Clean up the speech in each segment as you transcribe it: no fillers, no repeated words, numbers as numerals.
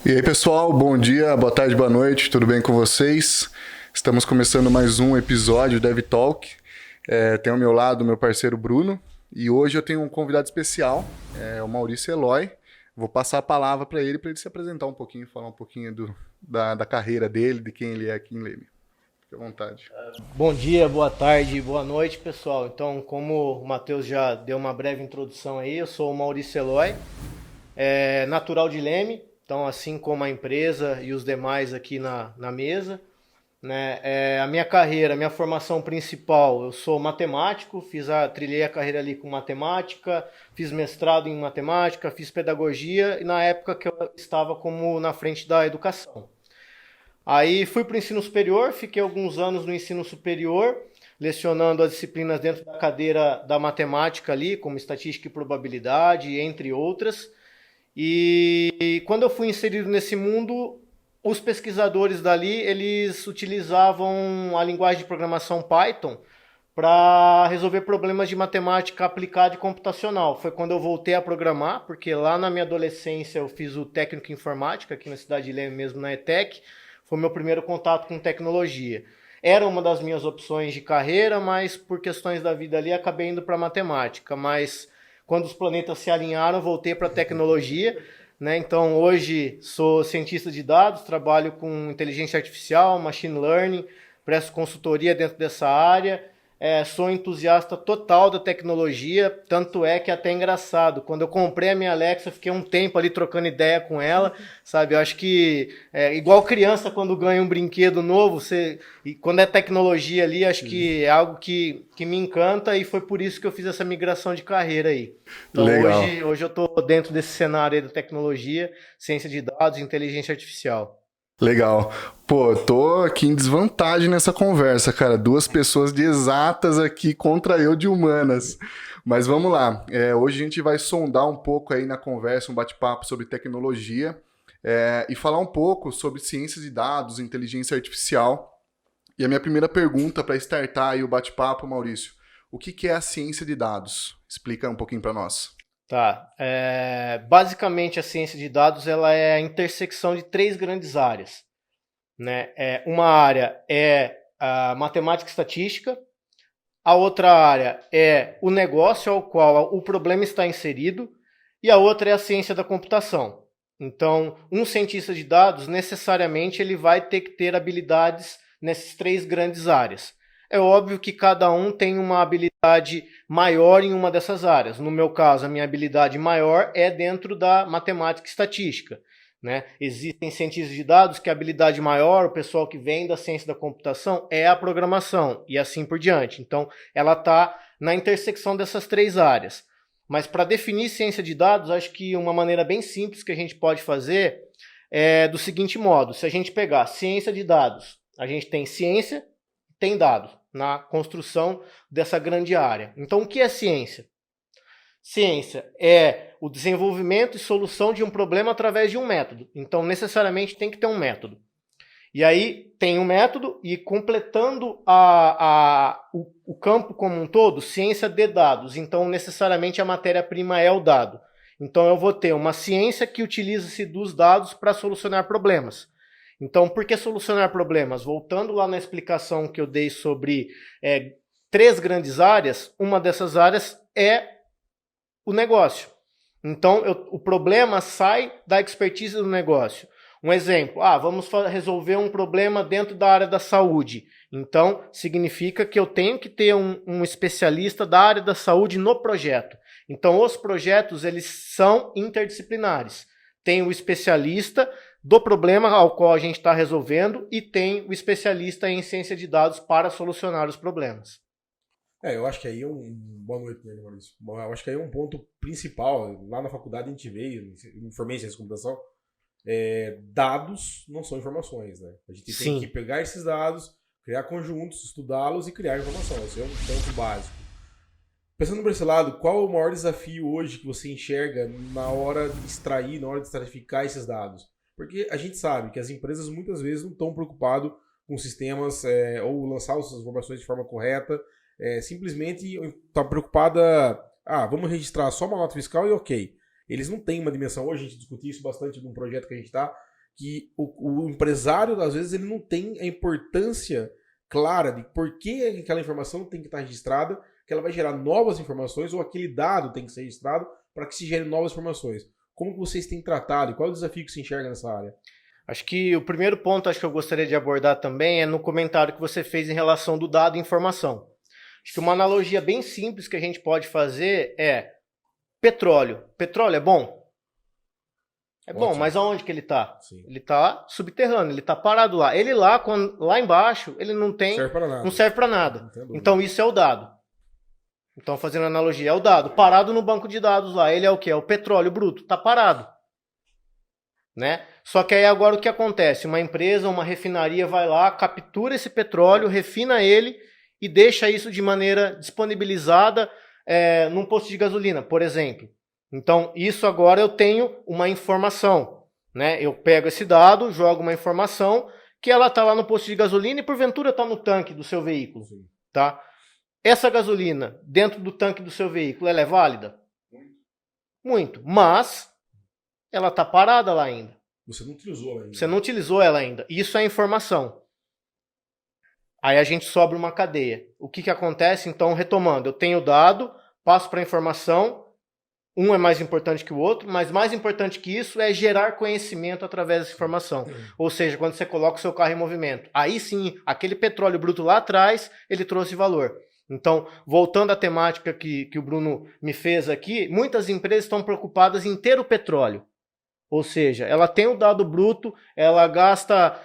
E aí, pessoal, bom dia, boa tarde, boa noite, tudo bem com vocês? Estamos começando mais um episódio do Dev Talk. Tem ao meu lado o meu parceiro Bruno e hoje eu tenho um convidado especial, o Maurício Eloy. Vou passar a palavra para ele se apresentar um pouquinho, falar um pouquinho da carreira dele, de quem ele é aqui em Leme. Fique à vontade. Bom dia, boa tarde, boa noite, pessoal. Então, como o Matheus já deu uma breve introdução aí, eu sou o Maurício Eloy, natural de Leme, então assim como a empresa e os demais aqui na mesa, né? A minha carreira, a minha formação principal, eu sou matemático, trilhei a carreira ali com matemática, fiz mestrado em matemática, fiz pedagogia e na época que eu estava como na frente da educação. Aí fui para o ensino superior, fiquei alguns anos no ensino superior, lecionando as disciplinas dentro da cadeira da matemática ali, como estatística e probabilidade, entre outras. E quando eu fui inserido nesse mundo, os pesquisadores dali, eles utilizavam a linguagem de programação Python para resolver problemas de matemática aplicada e computacional. Foi quando eu voltei a programar, porque lá na minha adolescência eu fiz o técnico em informática, aqui na cidade de Leme mesmo, na ETEC. Foi meu primeiro contato com tecnologia. Era uma das minhas opções de carreira, mas por questões da vida ali acabei indo para matemática. Mas quando os planetas se alinharam, voltei para tecnologia, né? Então hoje sou cientista de dados, trabalho com inteligência artificial, machine learning, presto consultoria dentro dessa área. Sou entusiasta total da tecnologia, tanto é que é até engraçado. Quando eu comprei a minha Alexa, fiquei um tempo ali trocando ideia com ela, sabe? Eu acho que igual criança quando ganha um brinquedo novo, e quando é tecnologia ali, acho que é algo que me encanta e foi por isso que eu fiz essa migração de carreira aí. Então Legal. hoje eu estou dentro desse cenário aí da tecnologia, ciência de dados, inteligência artificial. Legal. Pô, tô aqui em desvantagem nessa conversa, cara. Duas pessoas de exatas aqui contra eu de humanas. Mas vamos lá. Hoje a gente vai sondar um pouco aí na conversa, um bate-papo sobre tecnologia e falar um pouco sobre ciências de dados, inteligência artificial. E a minha primeira pergunta para startar aí o bate-papo, Maurício, o que é a ciência de dados? Explica um pouquinho para nós. Tá. Basicamente, a ciência de dados ela é a intersecção de três grandes áreas, né? Uma área é a matemática e estatística, a outra área é o negócio ao qual o problema está inserido e a outra é a ciência da computação. Então, um cientista de dados, necessariamente, ele vai ter que ter habilidades nessas três grandes áreas. É óbvio que cada um tem uma habilidade maior em uma dessas áreas. No meu caso, a minha habilidade maior é dentro da matemática e estatística, né? Existem cientistas de dados que a habilidade maior, o pessoal que vem da ciência da computação, é a programação e assim por diante. Então, ela está na intersecção dessas três áreas. Mas para definir ciência de dados, acho que uma maneira bem simples que a gente pode fazer é do seguinte modo. Se a gente pegar ciência de dados, a gente tem ciência, tem dados na construção dessa grande área. Então, o que é ciência? Ciência é o desenvolvimento e solução de um problema através de um método. Então, necessariamente tem que ter um método. E aí tem um método e completando o campo como um todo, ciência de dados. Então, necessariamente a matéria-prima é o dado. Então, eu vou ter uma ciência que utiliza-se dos dados para solucionar problemas. Então, por que solucionar problemas? Voltando lá na explicação que eu dei sobre três grandes áreas, uma dessas áreas é o negócio. Então, o problema sai da expertise do negócio. Um exemplo, vamos resolver um problema dentro da área da saúde. Então, significa que eu tenho que ter um especialista da área da saúde no projeto. Então, os projetos, eles são interdisciplinares. Tem o especialista do problema ao qual a gente está resolvendo e tem o especialista em ciência de dados para solucionar os problemas. Eu acho que aí é Boa noite, né, Maurício? Bom, eu acho que aí é um ponto principal. Lá na faculdade a gente veio, me formei em ciência de computação, dados não são informações, né? A gente tem que pegar esses dados, criar conjuntos, estudá-los e criar informação. Esse é um ponto básico. Pensando por esse lado, qual é o maior desafio hoje que você enxerga na hora de extrair, na hora de estratificar esses dados? Porque a gente sabe que as empresas muitas vezes não estão preocupadas com sistemas ou lançar as informações de forma correta, simplesmente está preocupada, vamos registrar só uma nota fiscal e ok. Eles não têm uma dimensão, hoje a gente discutiu isso bastante num projeto que a gente está, que o empresário, às vezes, ele não tem a importância clara de por que aquela informação tem que estar registrada, que ela vai gerar novas informações ou aquele dado tem que ser registrado para que se gerem novas informações. Como que vocês têm tratado e qual é o desafio que se enxerga nessa área? Acho que o primeiro ponto que eu gostaria de abordar também é no comentário que você fez em relação do dado e informação. Acho que uma analogia bem simples que a gente pode fazer é petróleo. Petróleo é bom? É bom, Ótimo. mas aonde que ele está? Sim. Ele está subterrâneo, ele está parado lá. Ele lá, lá embaixo, ele não serve para nada. Então isso é o dado. Então, fazendo analogia, é o dado. Parado no banco de dados lá. Ele é o quê? É o petróleo bruto. Está parado. Né? Só que aí agora o que acontece? Uma empresa, uma refinaria vai lá, captura esse petróleo, refina ele e deixa isso de maneira disponibilizada num posto de gasolina, por exemplo. Então, isso agora eu tenho uma informação. Né? Eu pego esse dado, jogo uma informação que ela está lá no posto de gasolina e porventura está no tanque do seu veículo. Tá? Essa gasolina dentro do tanque do seu veículo, ela é válida? Muito. Mas ela está parada lá ainda. Você não utilizou ela ainda. Você não utilizou ela ainda. Isso é informação. Aí a gente sobra uma cadeia. O que acontece? Então, retomando, eu tenho dado, passo para a informação, um é mais importante que o outro, mas mais importante que isso é gerar conhecimento através dessa informação. Ou seja, quando você coloca o seu carro em movimento, aí sim, aquele petróleo bruto lá atrás, ele trouxe valor. Então, voltando à temática que o Bruno me fez aqui, muitas empresas estão preocupadas em ter o petróleo. Ou seja, ela tem o dado bruto, ela gasta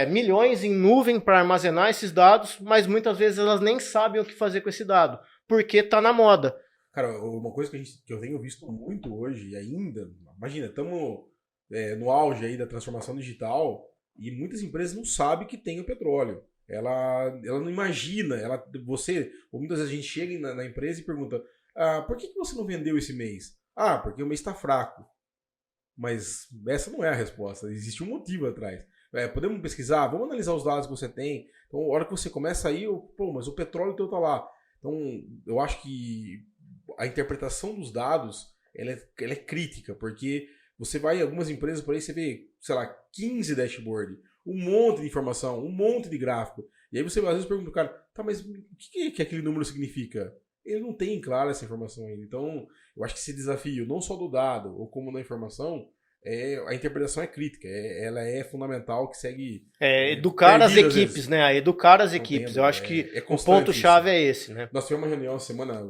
milhões em nuvem para armazenar esses dados, mas muitas vezes elas nem sabem o que fazer com esse dado, porque está na moda. Cara, uma coisa que eu tenho visto muito hoje ainda, imagina, estamos no auge aí da transformação digital e muitas empresas não sabem que tem o petróleo. Ela não imagina, muitas vezes a gente chega na empresa e pergunta, por que você não vendeu esse mês? Porque o mês está fraco. Mas essa não é a resposta, existe um motivo atrás. Podemos pesquisar, vamos analisar os dados que você tem. Então, a hora que você começa aí, mas o petróleo teu tá lá. Então, eu acho que a interpretação dos dados, ela é crítica, porque você vai em algumas empresas por aí, você vê, sei lá, 15 dashboard, um monte de informação, um monte de gráfico. E aí você às vezes pergunta pro cara, tá, mas o que aquele número significa? Ele não tem, claro, essa informação ainda. Então, eu acho que esse desafio, não só do dado, ou como na informação, a interpretação é crítica. Ela é fundamental, que segue... educar as equipes, né? Educar as equipes. Eu acho que o ponto-chave é esse, né? Nós tivemos uma reunião essa semana,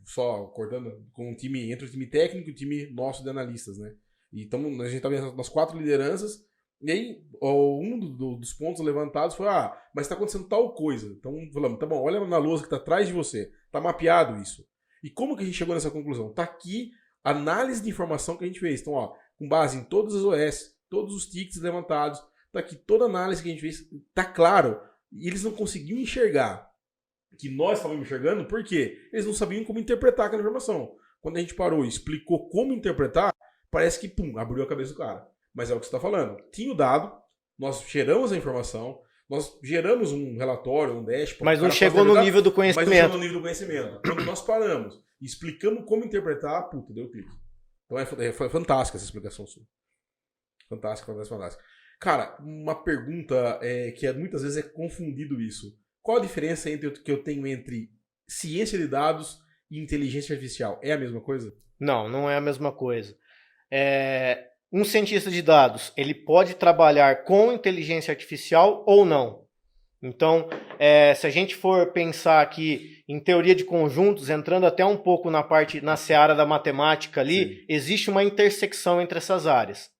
só cortando, com o time, entre o time técnico e o time nosso de analistas, né? E a gente estava nas 4 lideranças, e aí um dos pontos levantados foi, mas está acontecendo tal coisa. Então, falamos, tá bom, olha na lousa que está atrás de você. Tá mapeado isso. E como que a gente chegou nessa conclusão? Tá aqui a análise de informação que a gente fez. Então, com base em todas as OS, todos os tickets levantados, tá aqui toda a análise que a gente fez, tá claro. E eles não conseguiam enxergar que nós estávamos enxergando, por quê? Eles não sabiam como interpretar aquela informação. Quando a gente parou e explicou como interpretar, parece que, abriu a cabeça do cara. Mas é o que você está falando. Tinha o dado, nós geramos a informação, nós geramos um relatório, um dashboard. Mas não chegou no nível do conhecimento. Mas não chegou no nível do conhecimento. Quando nós paramos e explicamos como interpretar, deu clique. Então foi fantástica essa explicação sua. Fantástica. Cara, uma pergunta que muitas vezes é confundido isso. Qual a diferença que eu tenho entre ciência de dados e inteligência artificial? É a mesma coisa? Não é a mesma coisa. Um cientista de dados, ele pode trabalhar com inteligência artificial ou não. Então, se a gente for pensar aqui em teoria de conjuntos, entrando até um pouco na seara da matemática ali, sim, existe uma intersecção entre essas áreas,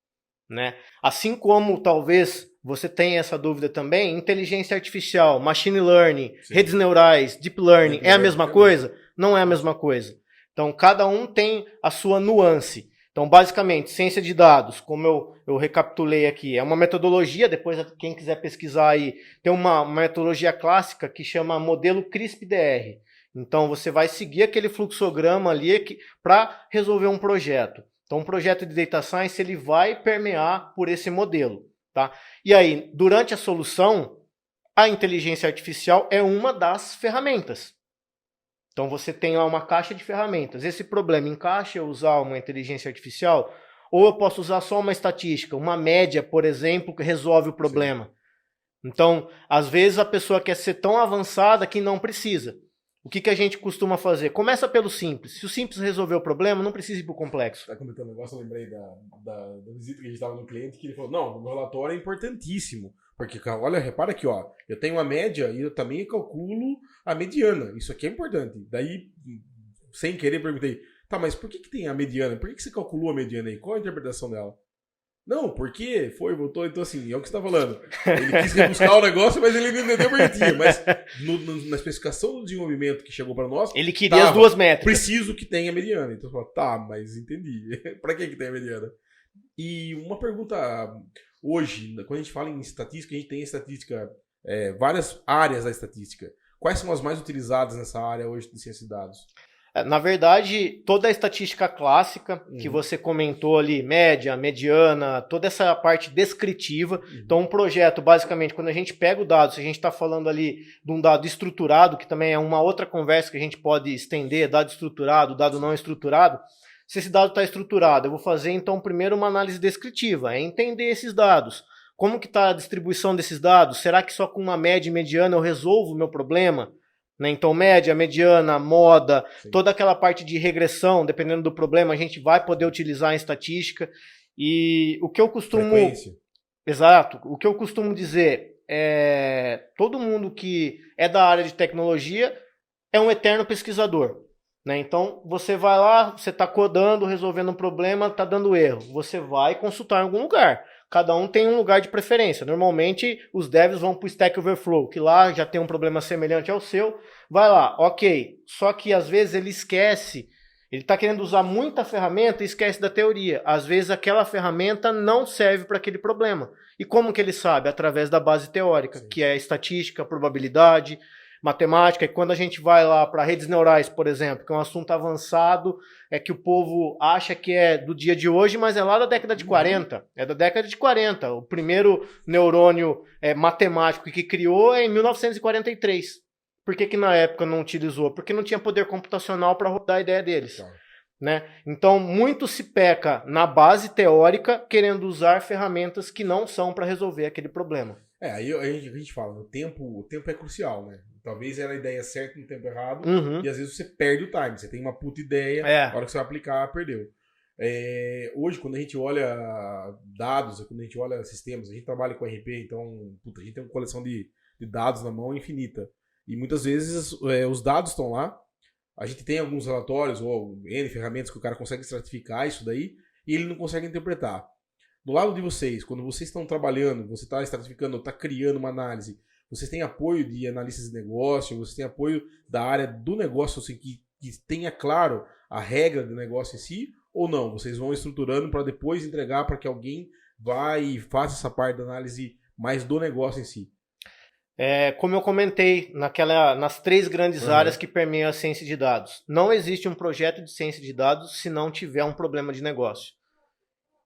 né? Assim como talvez você tenha essa dúvida também, inteligência artificial, machine learning, sim, redes neurais, deep learning, é a mesma coisa? Não é a mesma coisa. Então, cada um tem a sua nuance. Então, basicamente, ciência de dados, como eu recapitulei aqui, é uma metodologia, depois quem quiser pesquisar aí, tem uma metodologia clássica que chama modelo CRISP-DR. Então, você vai seguir aquele fluxograma ali para resolver um projeto. Então, um projeto de Data Science, ele vai permear por esse modelo. Tá? E aí, durante a solução, a inteligência artificial é uma das ferramentas. Então, você tem lá uma caixa de ferramentas. Esse problema encaixa eu usar uma inteligência artificial? Ou eu posso usar só uma estatística, uma média, por exemplo, que resolve o problema. Sim. Então, às vezes a pessoa quer ser tão avançada que não precisa. O que a gente costuma fazer? Começa pelo simples. Se o simples resolver o problema, não precisa ir para o complexo. Tá comentando um negócio, eu lembrei da visita que a gente estava no cliente, que ele falou, não, o meu relatório é importantíssimo. Porque, olha, repara aqui, ó, eu tenho uma média e eu também calculo a mediana. Isso aqui é importante. Daí, sem querer, perguntei, tá, mas por que tem a mediana? Por que você calculou a mediana aí? Qual a interpretação dela? Não, porque foi, voltou, então assim, é o que você tá falando. Ele quis rebuscar o negócio, mas ele não entendeu bonitinho. Mas na especificação do desenvolvimento que chegou para nós, ele queria as duas métricas. Preciso que tenha a mediana. Então você fala, tá, mas entendi. Para que tem a mediana? E uma pergunta, hoje, quando a gente fala em estatística, a gente tem estatística, várias áreas da estatística. Quais são as mais utilizadas nessa área hoje de ciência de dados? Na verdade, toda a estatística clássica que você comentou ali, média, mediana, toda essa parte descritiva. Então, um projeto, basicamente, quando a gente pega o dado, se a gente está falando ali de um dado estruturado, que também é uma outra conversa que a gente pode estender, dado estruturado, dado não estruturado. Se esse dado está estruturado, eu vou fazer, então, primeiro uma análise descritiva, é entender esses dados. Como que está a distribuição desses dados? Será que só com uma média e mediana eu resolvo o meu problema? Então, média, mediana, moda, sim, toda aquela parte de regressão, dependendo do problema, a gente vai poder utilizar em estatística. E o que eu costumo... Frequência. Exato. O que eu costumo dizer é... Todo mundo que é da área de tecnologia é um eterno pesquisador. Então, você vai lá, você está codando, resolvendo um problema, está dando erro. Você vai consultar em algum lugar. Cada um tem um lugar de preferência. Normalmente, os devs vão para o Stack Overflow, que lá já tem um problema semelhante ao seu. Vai lá, ok. Só que, às vezes, ele esquece. Ele está querendo usar muita ferramenta e esquece da teoria. Às vezes, aquela ferramenta não serve para aquele problema. E como que ele sabe? Através da base teórica, sim, que é estatística, probabilidade, matemática. E quando a gente vai lá para redes neurais, por exemplo, que é um assunto avançado, é que o povo acha que é do dia de hoje, mas é lá da década de 40. É da década de 40. O primeiro neurônio matemático que criou é em 1943. Por que na época não utilizou? Porque não tinha poder computacional para rodar a ideia deles. Claro. Então, muito se peca na base teórica, querendo usar ferramentas que não são para resolver aquele problema. Aí a gente fala, o tempo é crucial, né? Talvez era a ideia certa no tempo errado, e às vezes você perde o time. Você tem uma puta ideia, a hora que você vai aplicar, perdeu. Hoje, quando a gente olha dados, quando a gente olha sistemas, a gente trabalha com RP, então a gente tem uma coleção de dados na mão infinita. E muitas vezes os dados estão lá, a gente tem alguns relatórios ou N ferramentas que o cara consegue estratificar isso daí, e ele não consegue interpretar. Do lado de vocês, quando vocês estão trabalhando, você está estratificando, está criando uma análise, vocês têm apoio de analistas de negócio, vocês têm apoio da área do negócio, assim, que tenha claro a regra do negócio em si, ou não? Vocês vão estruturando para depois entregar para que alguém vá e faça essa parte da análise mais do negócio em si? Como eu comentei, nas 3 grandes áreas que permeiam a ciência de dados. Não existe um projeto de ciência de dados se não tiver um problema de negócio.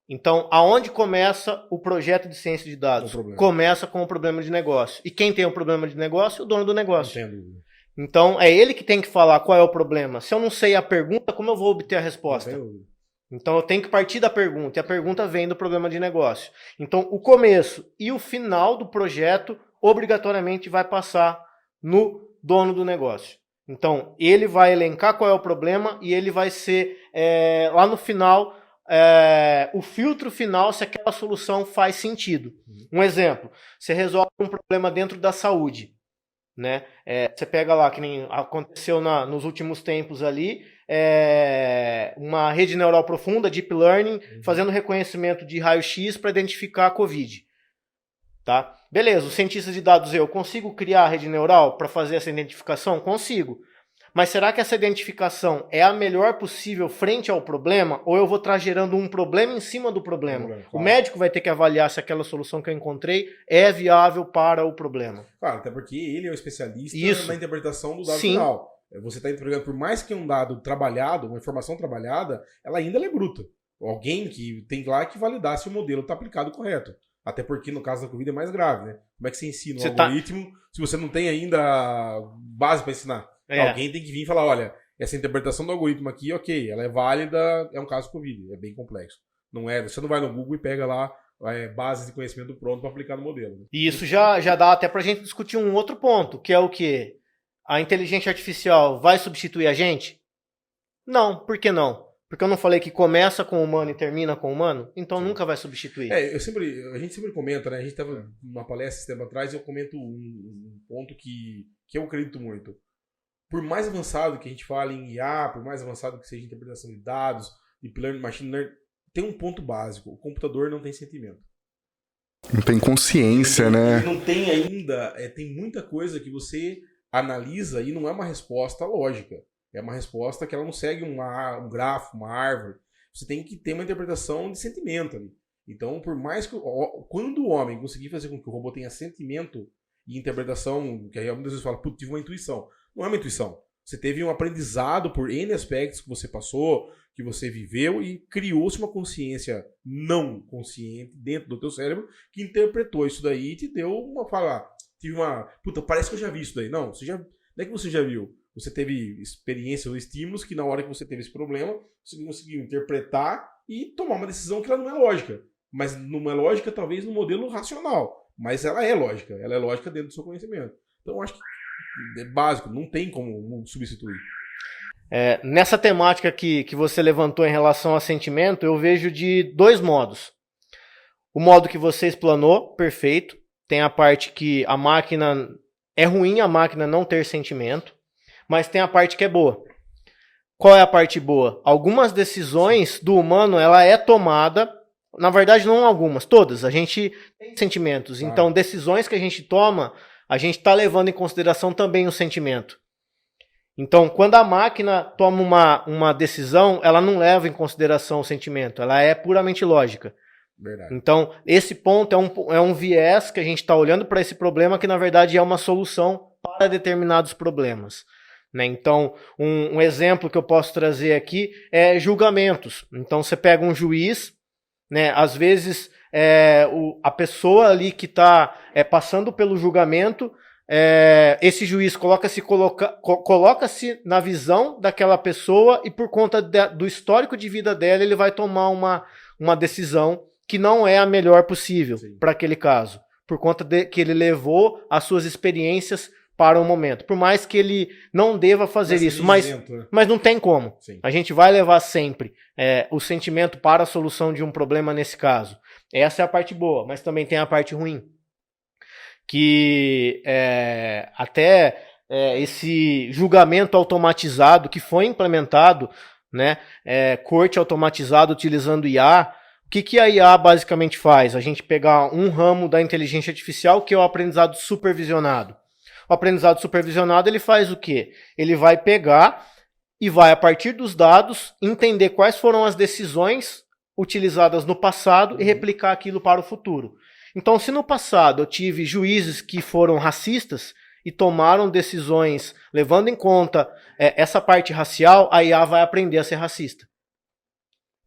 Então, aonde começa o projeto de ciência de dados? Começa com o problema de negócio. E quem tem o problema de negócio? O dono do negócio. Entendo. Então, é ele que tem que falar qual é o problema. Se eu não sei a pergunta, como eu vou obter a resposta? Então, eu tenho que partir da pergunta. E a pergunta vem do problema de negócio. Então, o começo e o final do projeto, obrigatoriamente, vai passar no dono do negócio. Então, ele vai elencar qual é o problema e ele vai ser, lá no final... o filtro final se aquela solução faz sentido. Um exemplo, você resolve um problema dentro da saúde, você pega lá, que nem aconteceu nos últimos tempos ali, uma rede neural profunda, Deep Learning, fazendo reconhecimento de raio-x para identificar a Covid. Tá? Beleza, os cientistas de dados, eu consigo criar a rede neural para fazer essa identificação? Consigo. Mas será que essa identificação é a melhor possível frente ao problema? Ou eu vou estar gerando um problema em cima do problema? Claro. O médico vai ter que avaliar se aquela solução que eu encontrei é viável para o problema. Claro, até porque ele é o especialista na interpretação do dado final. Você está entregando, por mais que um dado trabalhado, uma informação trabalhada, ela ainda é bruta. Alguém que tem lá que validar se o modelo está aplicado correto. Até porque no caso da Covid é mais grave, né? Como é que você ensina um algoritmo se você não tem ainda base para ensinar? Alguém tem que vir e falar, olha, essa interpretação do algoritmo aqui, ok, ela é válida, é um caso Covid, é bem complexo. Não é, você não vai no Google e pega lá bases de conhecimento pronto para aplicar no modelo. Né? E isso já dá até para a gente discutir um outro ponto, que é o quê? A inteligência artificial vai substituir a gente? Não, por que não? Porque eu não falei que começa com o humano e termina com o humano? Então nunca vai substituir. A gente sempre comenta, né? A gente estava numa palestra esse tempo atrás e eu comento um ponto que eu acredito muito. Por mais avançado que a gente fale em IA, por mais avançado que seja a interpretação de dados, deep learning, machine learning, tem um ponto básico. O computador não tem sentimento. Não tem consciência, né? Não tem ainda. Tem muita coisa que você analisa e não é uma resposta lógica. É uma resposta que ela não segue um grafo, uma árvore. Você tem que ter uma interpretação de sentimento ali. Então, por mais que... Quando o homem conseguir fazer com que o robô tenha sentimento e interpretação, que aí muitas vezes fala, putz, tive uma intuição. Não é uma intuição. Você teve um aprendizado por N aspectos que você passou, que você viveu e criou-se uma consciência não consciente dentro do teu cérebro que interpretou isso daí e te deu uma fala. Puta, parece que eu já vi isso daí. Não, não é que você já viu. Você teve experiências ou estímulos que na hora que você teve esse problema, você conseguiu interpretar e tomar uma decisão que ela não é lógica. Mas não é lógica talvez no modelo racional. Mas ela é lógica. Ela é lógica dentro do seu conhecimento. Então eu acho que é básico, não tem como substituir. Nessa temática que você levantou em relação a sentimento, eu vejo de dois modos. O modo que você explanou, perfeito. Tem a parte que a máquina... É ruim a máquina não ter sentimento, mas tem a parte que é boa. Qual é a parte boa? Algumas decisões do humano, ela é tomada... Na verdade, não algumas, todas. A gente tem sentimentos. Então, decisões que a gente toma, a gente está levando em consideração também o sentimento. Então, quando a máquina toma uma decisão, ela não leva em consideração o sentimento. Ela é puramente lógica. Verdade. Então, esse ponto é um viés que a gente está olhando para esse problema que, na verdade, é uma solução para determinados problemas. Né? Então, um exemplo que eu posso trazer aqui é julgamentos. Então, você pega um juiz, né? Às vezes, a pessoa ali que está passando pelo julgamento, esse juiz coloca-se na visão daquela pessoa e por conta do histórico de vida dela, ele vai tomar uma decisão que não é a melhor possível para aquele caso, por conta de que ele levou as suas experiências para o momento. Por mais que ele não deva fazer isso, mas não tem como. Sim. A gente vai levar sempre o sentimento para a solução de um problema nesse caso. Essa é a parte boa, mas também tem a parte ruim. Que esse julgamento automatizado que foi implementado, né, corte automatizado utilizando IA, o que a IA basicamente faz? A gente pegar um ramo da inteligência artificial que é o aprendizado supervisionado. O aprendizado supervisionado ele faz o quê? Ele vai pegar e vai, a partir dos dados, entender quais foram as decisões utilizadas no passado e replicar aquilo para o futuro. Então, se no passado eu tive juízes que foram racistas e tomaram decisões levando em conta essa parte racial, a IA vai aprender a ser racista.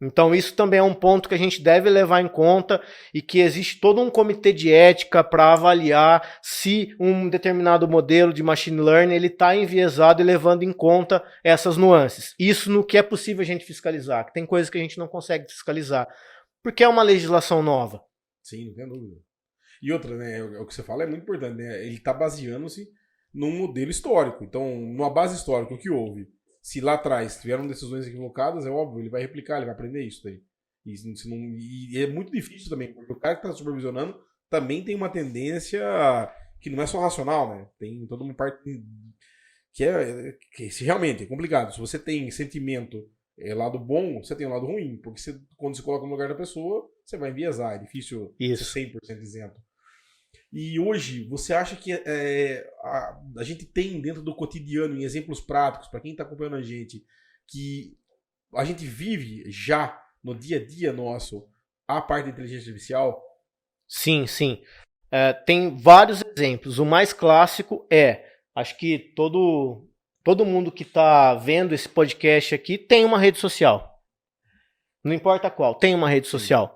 Então, isso também é um ponto que a gente deve levar em conta e que existe todo um comitê de ética para avaliar se um determinado modelo de machine learning ele está enviesado e levando em conta essas nuances. Isso no que é possível a gente fiscalizar, que tem coisas que a gente não consegue fiscalizar, porque é uma legislação nova. Sim, não tem dúvida. E outra, né, o que você fala é muito importante, né? Ele está baseando-se num modelo histórico. Então, numa base histórica, o que houve? Se lá atrás tiveram decisões equivocadas, é óbvio, ele vai replicar, ele vai aprender isso daí. E é muito difícil também, porque o cara que está supervisionando também tem uma tendência que não é só racional, né? Tem toda uma parte que realmente é complicado. Se você tem sentimento lado bom, você tem um lado ruim, porque quando você coloca no lugar da pessoa, você vai enviesar, é difícil ser 100% isento. E hoje, você acha que a gente tem dentro do cotidiano, em exemplos práticos, para quem está acompanhando a gente, que a gente vive já no dia a dia nosso a parte da inteligência artificial? Sim, sim. Tem vários exemplos. O mais clássico acho que todo mundo que está vendo esse podcast aqui tem uma rede social. Não importa qual, tem uma rede social.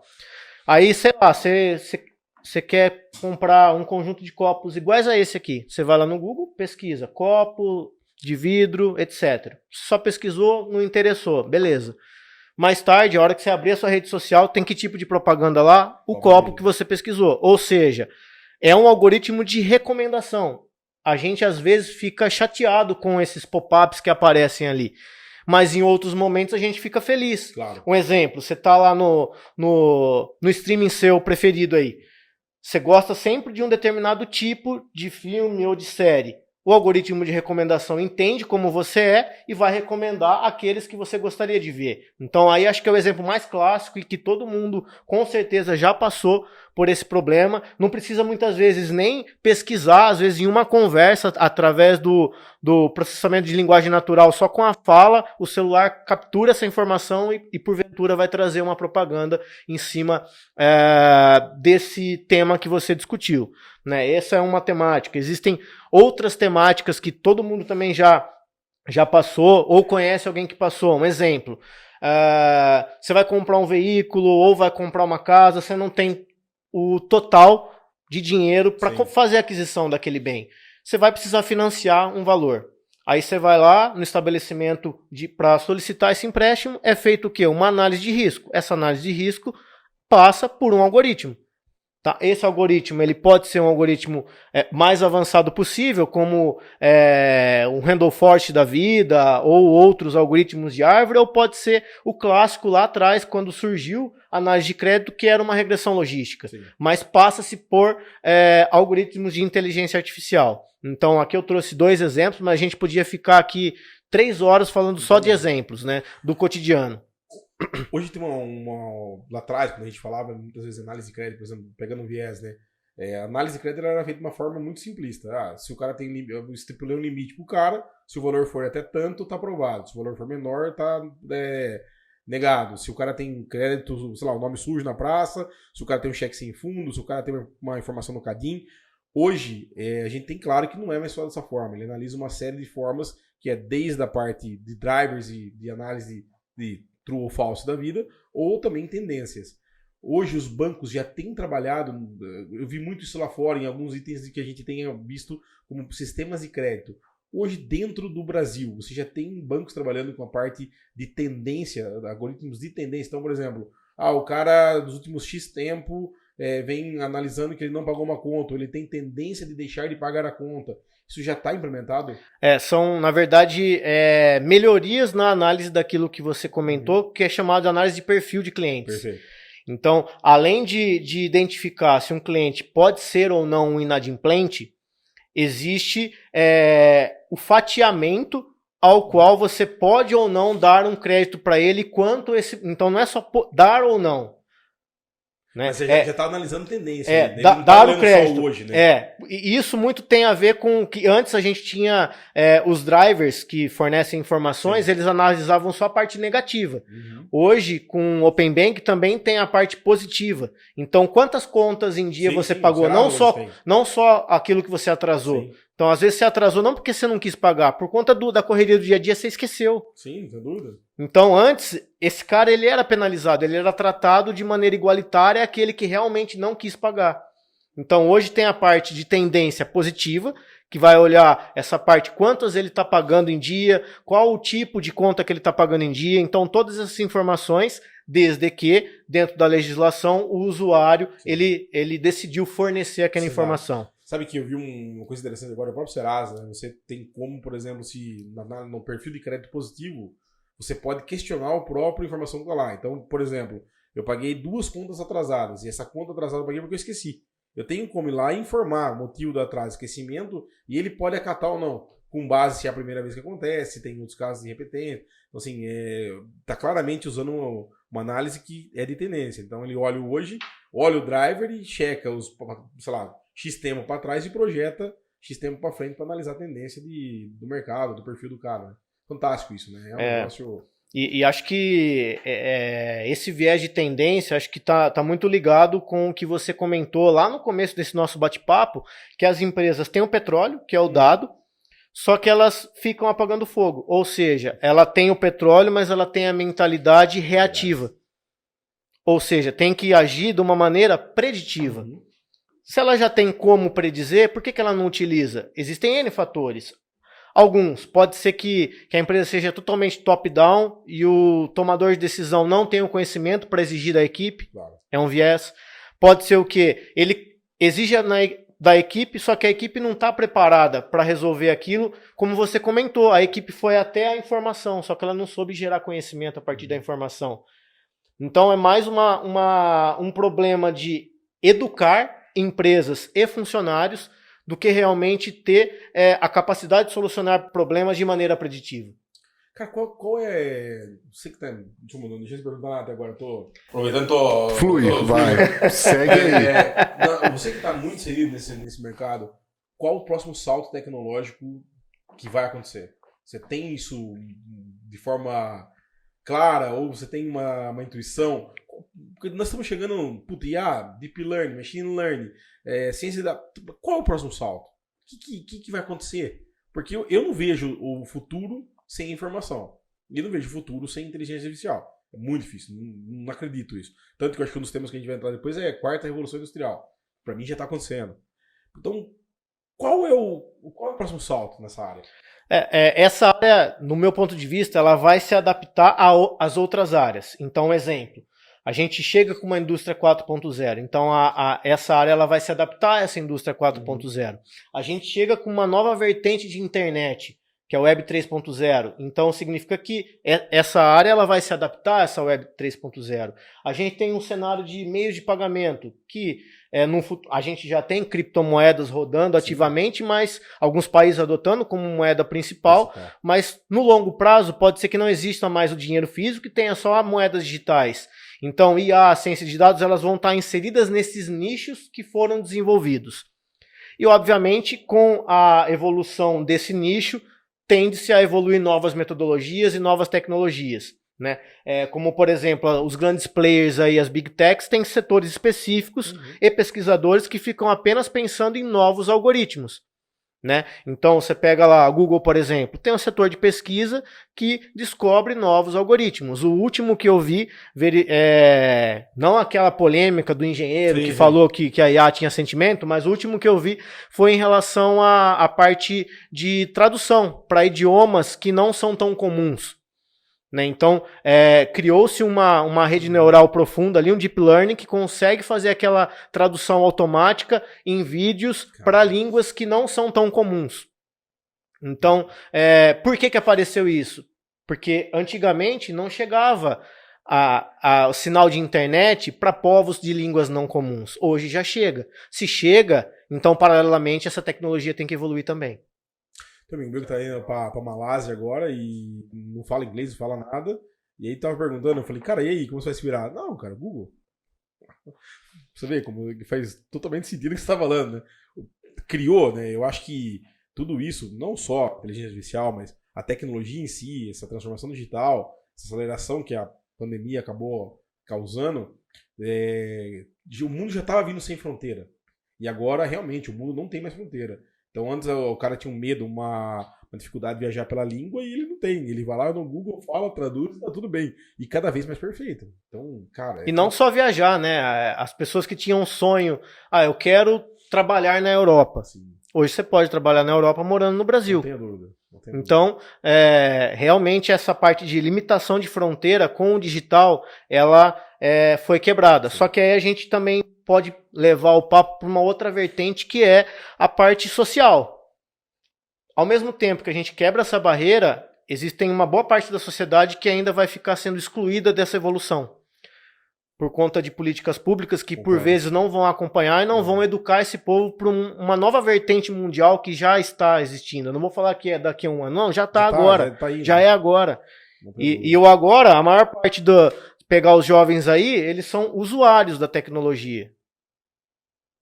Aí, sei lá, você quer comprar um conjunto de copos iguais a esse aqui. Você vai lá no Google, pesquisa copo de vidro, etc. Só pesquisou, não interessou, beleza. Mais tarde, a hora que você abrir a sua rede social, tem que tipo de propaganda lá? O copo que você pesquisou. Ou seja, é um algoritmo de recomendação. A gente às vezes fica chateado com esses pop-ups que aparecem ali. Mas em outros momentos a gente fica feliz. Claro. Um exemplo, você tá lá no streaming seu preferido aí. Você gosta sempre de um determinado tipo de filme ou de série. O algoritmo de recomendação entende como você é e vai recomendar aqueles que você gostaria de ver. Então aí acho que é o exemplo mais clássico e que todo mundo com certeza já passou por esse problema. Não precisa muitas vezes nem pesquisar, às vezes em uma conversa, através do processamento de linguagem natural, só com a fala, o celular captura essa informação e porventura vai trazer uma propaganda em cima desse tema que você discutiu. Né? Essa é uma temática. Existem outras temáticas que todo mundo também já passou ou conhece alguém que passou. Um exemplo, você vai comprar um veículo ou vai comprar uma casa, você não tem o total de dinheiro para fazer a aquisição daquele bem. Você vai precisar financiar um valor. Aí você vai lá no estabelecimento para solicitar esse empréstimo, é feito o quê? Uma análise de risco. Essa análise de risco passa por um algoritmo. Tá? Esse algoritmo ele pode ser um algoritmo mais avançado possível, como um Randolph Forest da vida ou outros algoritmos de árvore, ou pode ser o clássico lá atrás, quando surgiu a análise de crédito, que era uma regressão logística. Sim. Mas passa-se por algoritmos de inteligência artificial. Então aqui eu trouxe 2 exemplos, mas a gente podia ficar aqui 3 horas falando só de exemplos, né, do cotidiano. Hoje tem lá atrás, quando a gente falava muitas vezes análise de crédito, por exemplo, pegando um viés, né? A análise de crédito era feita de uma forma muito simplista. Se o cara tem, eu estipulei um limite pro cara, se o valor for até tanto, tá aprovado. Se o valor for menor, tá negado. Se o cara tem crédito, sei lá, o nome sujo na praça, se o cara tem um cheque sem fundo, se o cara tem uma informação no Cadim. Hoje, a gente tem claro que não é mais só dessa forma. Ele analisa uma série de formas, que é desde a parte de drivers e de análise de true ou falso da vida, ou também tendências. Hoje os bancos já têm trabalhado, eu vi muito isso lá fora, em alguns itens que a gente tenha visto como sistemas de crédito. Hoje, dentro do Brasil, você já tem bancos trabalhando com a parte de tendência, algoritmos de tendência. Então, por exemplo, o cara dos últimos X tempo vem analisando que ele não pagou uma conta, ou ele tem tendência de deixar de pagar a conta. Isso já está implementado? São, na verdade, melhorias na análise daquilo que você comentou, que é chamado de análise de perfil de clientes. Perfeito. Então, além de identificar se um cliente pode ser ou não um inadimplente, existe o fatiamento ao qual você pode ou não dar um crédito para ele, quanto esse. Então, não é só dar ou não. Né? Mas você já está analisando tendência. Dar o crédito. Só hoje, né? E isso muito tem a ver com que antes a gente tinha os drivers que fornecem informações, eles analisavam só a parte negativa. Uhum. Hoje, com o Open Bank, também tem a parte positiva. Então, quantas contas em dia você pagou? Não só aquilo que você atrasou. Sim. Então, às vezes você atrasou não porque você não quis pagar, por conta da correria do dia a dia você esqueceu. Sim, sem dúvida. Então, antes, esse cara ele era penalizado, ele era tratado de maneira igualitária àquele que realmente não quis pagar. Então, hoje tem a parte de tendência positiva, que vai olhar essa parte, quantas ele está pagando em dia, qual o tipo de conta que ele está pagando em dia. Então, todas essas informações, desde que, dentro da legislação, o usuário ele decidiu fornecer aquela informação. Sabe que eu vi uma coisa interessante agora, o próprio Serasa, né? Você tem como, por exemplo, se no perfil de crédito positivo, você pode questionar a própria informação que está lá. Então, por exemplo, eu paguei 2 contas atrasadas, e essa conta atrasada eu paguei porque eu esqueci. Eu tenho como ir lá e informar o motivo do atraso, esquecimento, e ele pode acatar ou não, com base se é a primeira vez que acontece, se tem outros casos de repetência. Então, assim, está claramente usando uma análise que é de tendência. Então, ele olha o driver e checa os, sei lá, X tempo para trás e projeta X tempo para frente para analisar a tendência do mercado, do perfil do cara. Né? Fantástico isso, né? É um negócio... E acho que esse viés de tendência, acho que tá muito ligado com o que você comentou lá no começo desse nosso bate-papo, que as empresas têm o petróleo, que é o dado, só que elas ficam apagando fogo. Ou seja, ela tem o petróleo, mas ela tem a mentalidade reativa. Ou seja, tem que agir de uma maneira preditiva. Uhum. Se ela já tem como predizer, por que ela não utiliza? Existem N fatores. Alguns. Pode ser que a empresa seja totalmente top-down e o tomador de decisão não tenha o conhecimento para exigir da equipe. Claro. É um viés. Pode ser o quê? Ele exige da equipe, só que a equipe não está preparada para resolver aquilo. Como você comentou, a equipe foi até a informação, só que ela não soube gerar conhecimento a partir da informação. Então é mais um problema de educar empresas e funcionários do que realmente ter a capacidade de solucionar problemas de maneira preditiva. Cara, qual é... Você que tá... Deixa eu te perguntar nada até agora, tô... Aproveitando, Flui, vai. Segue aí. Você que tá muito inserido nesse mercado, qual o próximo salto tecnológico que vai acontecer? Você tem isso de forma clara ou você tem uma intuição? Porque nós estamos chegando, IA, Deep Learning, Machine Learning, ciência da... Qual é o próximo salto? O que vai acontecer? Porque eu não vejo o futuro sem informação. E eu não vejo futuro sem inteligência artificial. É muito difícil, não acredito nisso. Tanto que eu acho que um dos temas que a gente vai entrar depois é a quarta revolução industrial. Para mim já está acontecendo. Então, qual é o próximo salto nessa área? Essa área, no meu ponto de vista, ela vai se adaptar às outras áreas. Então, exemplo, a gente chega com uma indústria 4.0. Então, essa área ela vai se adaptar a essa indústria 4.0. A gente chega com uma nova vertente de internet, que é a Web 3.0. Então, significa que essa área ela vai se adaptar a essa Web 3.0. A gente tem um cenário de meios de pagamento, que a gente já tem criptomoedas rodando ativamente, mas alguns países adotando como moeda principal, mas no longo prazo pode ser que não exista mais o dinheiro físico e tenha só moedas digitais. Então, IA, ciência de dados, elas vão estar inseridas nesses nichos que foram desenvolvidos. E, obviamente, com a evolução desse nicho, tende-se a evoluir novas metodologias e novas tecnologias, né? Como, por exemplo, os grandes players aí, as big techs, têm setores específicos e pesquisadores que ficam apenas pensando em novos algoritmos, né? Então, você pega lá a Google, por exemplo, tem um setor de pesquisa que descobre novos algoritmos. O último que eu vi, não aquela polêmica do engenheiro que falou que a IA tinha sentimento, mas o último que eu vi foi em relação à parte de tradução para idiomas que não são tão comuns, né? Então, criou-se uma rede neural profunda ali, um deep learning, que consegue fazer aquela tradução automática em vídeos para línguas que não são tão comuns. Então, por que apareceu isso? Porque antigamente não chegava o sinal de internet para povos de línguas não comuns. Hoje já chega. Se chega, então, paralelamente, essa tecnologia tem que evoluir também. Tem um amigo que tá indo pra Malásia agora e não fala inglês, não fala nada. E aí tava perguntando, eu falei, cara, e aí, como você vai se virar? Não, cara, Google. Você vê como faz totalmente sentido o que você tá falando, né? Criou, né? Eu acho que tudo isso, não só a inteligência artificial, mas a tecnologia em si, essa transformação digital, essa aceleração que a pandemia acabou causando, o mundo já estava vindo sem fronteira. E agora, realmente, o mundo não tem mais fronteira. Então, antes o cara tinha um medo, uma dificuldade de viajar pela língua, e ele não tem. Ele vai lá no Google, fala, traduz, tá tudo bem. E cada vez mais perfeito. Então, cara... E não só viajar, né? As pessoas que tinham um sonho, eu quero trabalhar na Europa. Sim. Hoje você pode trabalhar na Europa morando no Brasil. Não tenho dúvida. Então, realmente essa parte de limitação de fronteira com o digital, ela foi quebrada. Sim. Só que aí a gente também pode levar o papo para uma outra vertente, que é a parte social. Ao mesmo tempo que a gente quebra essa barreira, existem uma boa parte da sociedade que ainda vai ficar sendo excluída dessa evolução. Por conta de políticas públicas que, por vezes, não vão acompanhar e não vão educar esse povo para uma nova vertente mundial que já está existindo. Eu não vou falar que é daqui a um ano, não, já está agora. Já é agora. E o agora, a maior parte pegar os jovens aí, eles são usuários da tecnologia.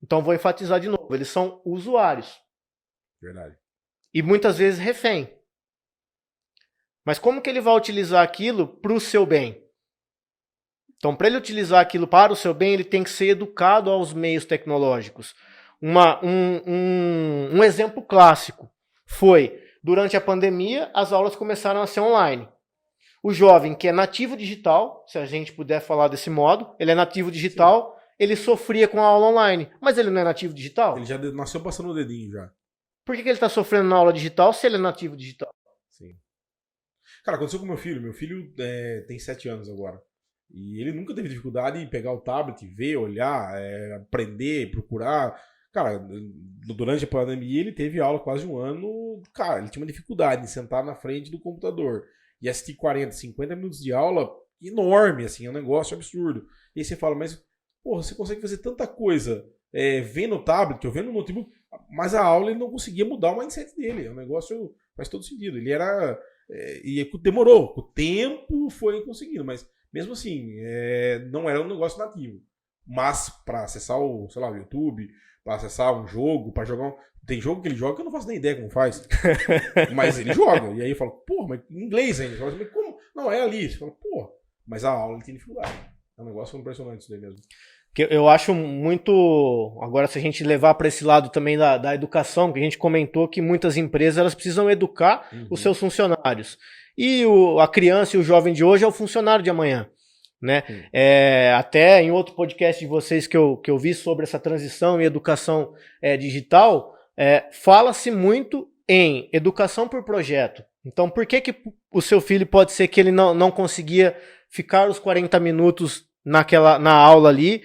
Então, vou enfatizar de novo, eles são usuários. Verdade. E muitas vezes refém. Mas como que ele vai utilizar aquilo para o seu bem? Então, para ele utilizar aquilo para o seu bem, ele tem que ser educado aos meios tecnológicos. Um exemplo clássico foi, durante a pandemia, as aulas começaram a ser online. O jovem que é nativo digital, se a gente puder falar desse modo, ele é nativo digital, ele sofria com a aula online. Mas ele não é nativo digital? Ele já nasceu passando o dedinho já. Por que ele está sofrendo na aula digital se ele é nativo digital? Sim. Cara, aconteceu com meu filho. Meu filho tem 7 anos agora. E ele nunca teve dificuldade em pegar o tablet, ver, olhar, aprender, procurar. Cara, durante a pandemia ele teve aula quase um ano. Cara, ele tinha uma dificuldade em sentar na frente do computador e assistir 40, 50 minutos de aula enorme, assim, é um negócio absurdo. E aí você fala, mas, porra, você consegue fazer tanta coisa vendo o tablet, ou vendo o notebook, mas a aula ele não conseguia mudar o mindset dele. É um negócio, faz todo sentido. Ele era... e demorou, o tempo foi conseguindo, mas mesmo assim, não era um negócio nativo. Mas para acessar o, sei lá, o YouTube, para acessar um jogo, para jogar tem jogo que ele joga que eu não faço nem ideia como faz. Mas ele joga. E aí eu falo, porra, mas em inglês ainda. Falo, mas como? Não, é ali. Você fala, porra, mas a aula ele tem dificuldade. É um negócio impressionante isso daí mesmo. Que eu acho muito... Agora, se a gente levar para esse lado também da educação, que a gente comentou que muitas empresas elas precisam educar os seus funcionários. E a criança e o jovem de hoje é o funcionário de amanhã. Né? Até em outro podcast de vocês que eu vi sobre essa transição em educação digital, fala-se muito em educação por projeto. Então, por que o seu filho pode ser que ele não conseguia ficar os 40 minutos na aula ali,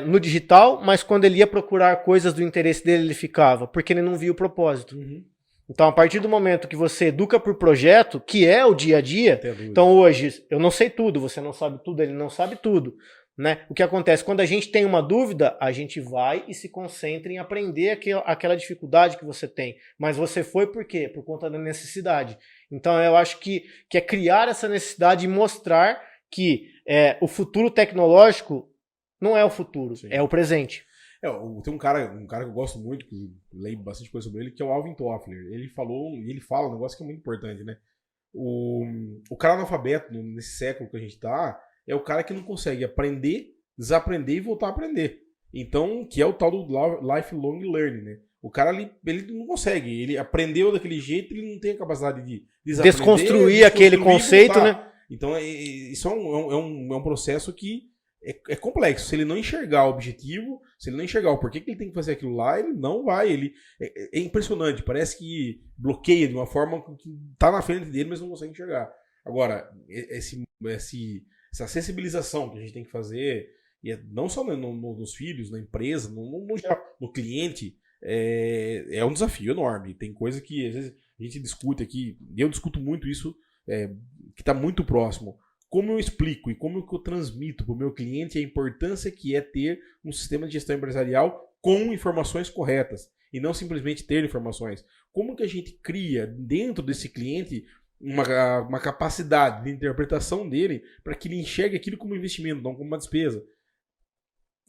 no digital, mas quando ele ia procurar coisas do interesse dele, ele ficava? Porque ele não via o propósito. Então, a partir do momento que você educa por projeto, que é o dia a dia, então hoje, eu não sei tudo, você não sabe tudo, ele não sabe tudo, né? O que acontece? Quando a gente tem uma dúvida, a gente vai e se concentra em aprender aquela dificuldade que você tem. Mas você foi por quê? Por conta da necessidade. Então, eu acho que é criar essa necessidade e mostrar que o futuro tecnológico não é o futuro, Sim. é o presente. Tem um cara que eu gosto muito, que eu leio bastante coisa sobre ele, que é o Alvin Toffler. Ele fala um negócio que é muito importante, né? O cara analfabeto, nesse século que a gente tá, é o cara que não consegue aprender, desaprender e voltar a aprender. Então, que é o tal do lifelong learning, né? O cara, ele não consegue. Ele aprendeu daquele jeito, ele não tem a capacidade de desconstruir aquele conceito, né? Então, isso é um processo que é complexo. Se ele não enxergar o objetivo, se ele não enxergar o porquê que ele tem que fazer aquilo lá, ele não vai. É impressionante. Parece que bloqueia de uma forma que tá na frente dele, mas não consegue enxergar. Agora, essa sensibilização que a gente tem que fazer, e não só nos filhos, na empresa, no cliente, é um desafio enorme. Tem coisa que às vezes a gente discute aqui, e eu discuto muito isso, que está muito próximo. Como eu explico e como eu transmito para o meu cliente a importância que é ter um sistema de gestão empresarial com informações corretas e não simplesmente ter informações. Como que a gente cria dentro desse cliente uma capacidade de interpretação dele para que ele enxergue aquilo como investimento, não como uma despesa?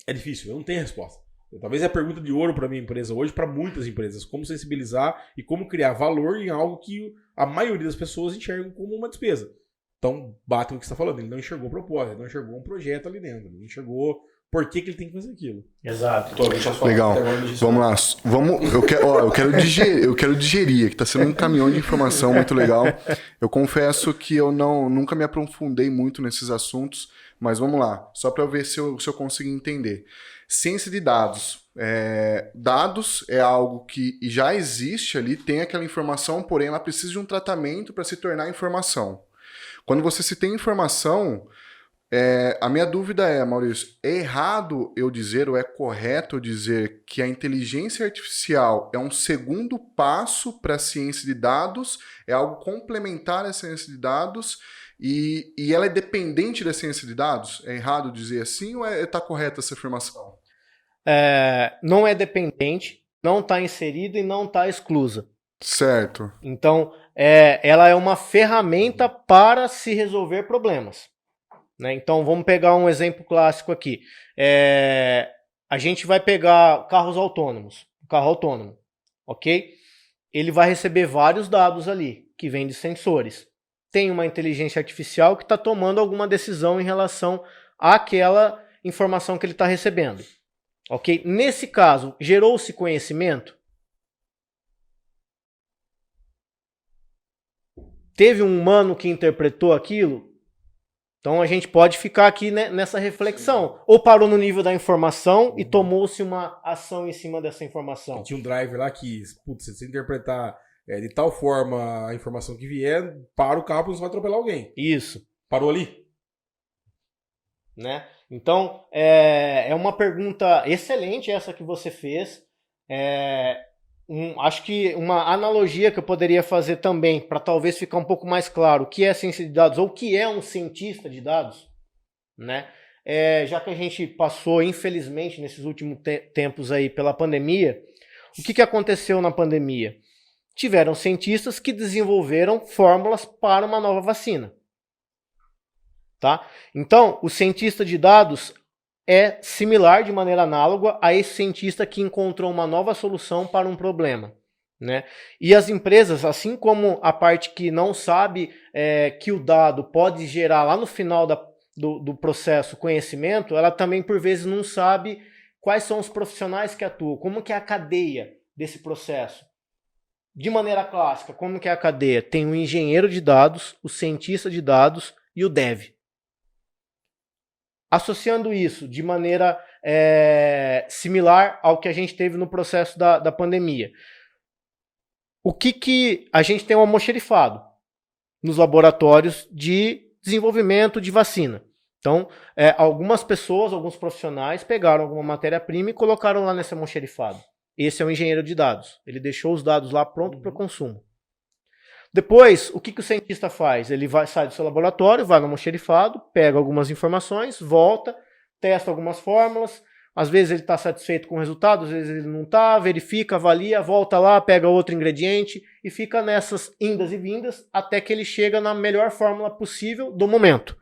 É difícil, eu não tenho resposta. Talvez é a pergunta de ouro para a minha empresa hoje, para muitas empresas. Como sensibilizar e como criar valor em algo que a maioria das pessoas enxergam como uma despesa. Então, bate no que você está falando. Ele não enxergou o propósito, ele não enxergou um projeto ali dentro. Ele não enxergou por que ele tem que fazer aquilo. Exato. Legal. Vamos lá. Eu quero digerir, que está sendo um caminhão de informação muito legal. Eu confesso que eu nunca me aprofundei muito nesses assuntos, mas vamos lá. Só para ver se eu consigo entender. Ciência de dados. Dados é algo que já existe ali, tem aquela informação, porém ela precisa de um tratamento para se tornar informação. Quando você se tem informação, a minha dúvida é, Maurício, é errado eu dizer ou é correto eu dizer que a inteligência artificial é um segundo passo para a ciência de dados, é algo complementar à ciência de dados e ela é dependente da ciência de dados? É errado dizer assim ou está correta essa afirmação? Não é dependente, não está inserida e não está exclusa. Certo. Então, ela é uma ferramenta para se resolver problemas. Né? Então, vamos pegar um exemplo clássico aqui. A gente vai pegar carros autônomos. Carro autônomo, ok? Ele vai receber vários dados ali, que vêm de sensores. Tem uma inteligência artificial que está tomando alguma decisão em relação àquela informação que ele está recebendo. Ok? Nesse caso, gerou-se conhecimento? Teve um humano que interpretou aquilo? Então a gente pode ficar aqui, né, nessa reflexão. Sim. Ou parou no nível da informação e tomou-se uma ação em cima dessa informação. Tinha um driver lá que, putz, se você interpretar de tal forma a informação que vier, para o carro para você vai atropelar alguém. Isso. Parou ali. Né? Então, é uma pergunta excelente essa que você fez. Acho que uma analogia que eu poderia fazer também, para talvez ficar um pouco mais claro o que é ciência de dados ou o que é um cientista de dados, né? Já que a gente passou, infelizmente, nesses últimos tempos aí pela pandemia, o que aconteceu na pandemia? Tiveram cientistas que desenvolveram fórmulas para uma nova vacina. Tá? Então, o cientista de dados é similar de maneira análoga a esse cientista que encontrou uma nova solução para um problema. Né? E as empresas, assim como a parte que não sabe que o dado pode gerar lá no final do processo conhecimento, ela também por vezes não sabe quais são os profissionais que atuam, como que é a cadeia desse processo. De maneira clássica, como que é a cadeia? Tem o engenheiro de dados, o cientista de dados e o dev. Associando isso de maneira similar ao que a gente teve no processo da pandemia. O que a gente tem um almoxerifado nos laboratórios de desenvolvimento de vacina. Então, algumas pessoas, alguns profissionais pegaram alguma matéria-prima e colocaram lá nesse almoxerifado. Esse é o engenheiro de dados. Ele deixou os dados lá pronto para o consumo. Depois, o que o cientista faz? Ele sai do seu laboratório, vai no almoxerifado, pega algumas informações, volta, testa algumas fórmulas. Às vezes ele está satisfeito com o resultado, às vezes ele não está, verifica, avalia, volta lá, pega outro ingrediente e fica nessas indas e vindas até que ele chega na melhor fórmula possível do momento.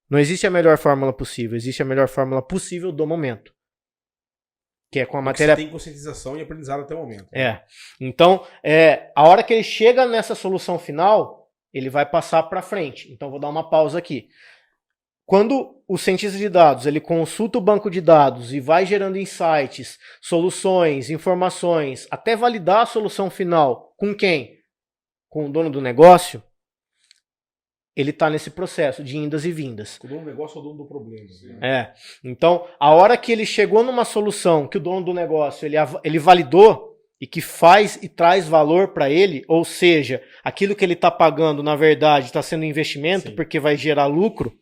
Não existe a melhor fórmula possível, existe a melhor fórmula possível do momento. Que é com a matéria... Você tem conscientização e aprendizado até o momento. Então, a hora que ele chega nessa solução final, ele vai passar para frente. Então, vou dar uma pausa aqui. Quando o cientista de dados ele consulta o banco de dados e vai gerando insights, soluções, informações, até validar a solução final com quem? Com o dono do negócio, ele está nesse processo de indas e vindas. O dono do negócio é o dono do problema. Então, a hora que ele chegou numa solução que o dono do negócio ele validou e que faz e traz valor para ele, ou seja, aquilo que ele está pagando, na verdade, está sendo investimento, sim, porque vai gerar lucro,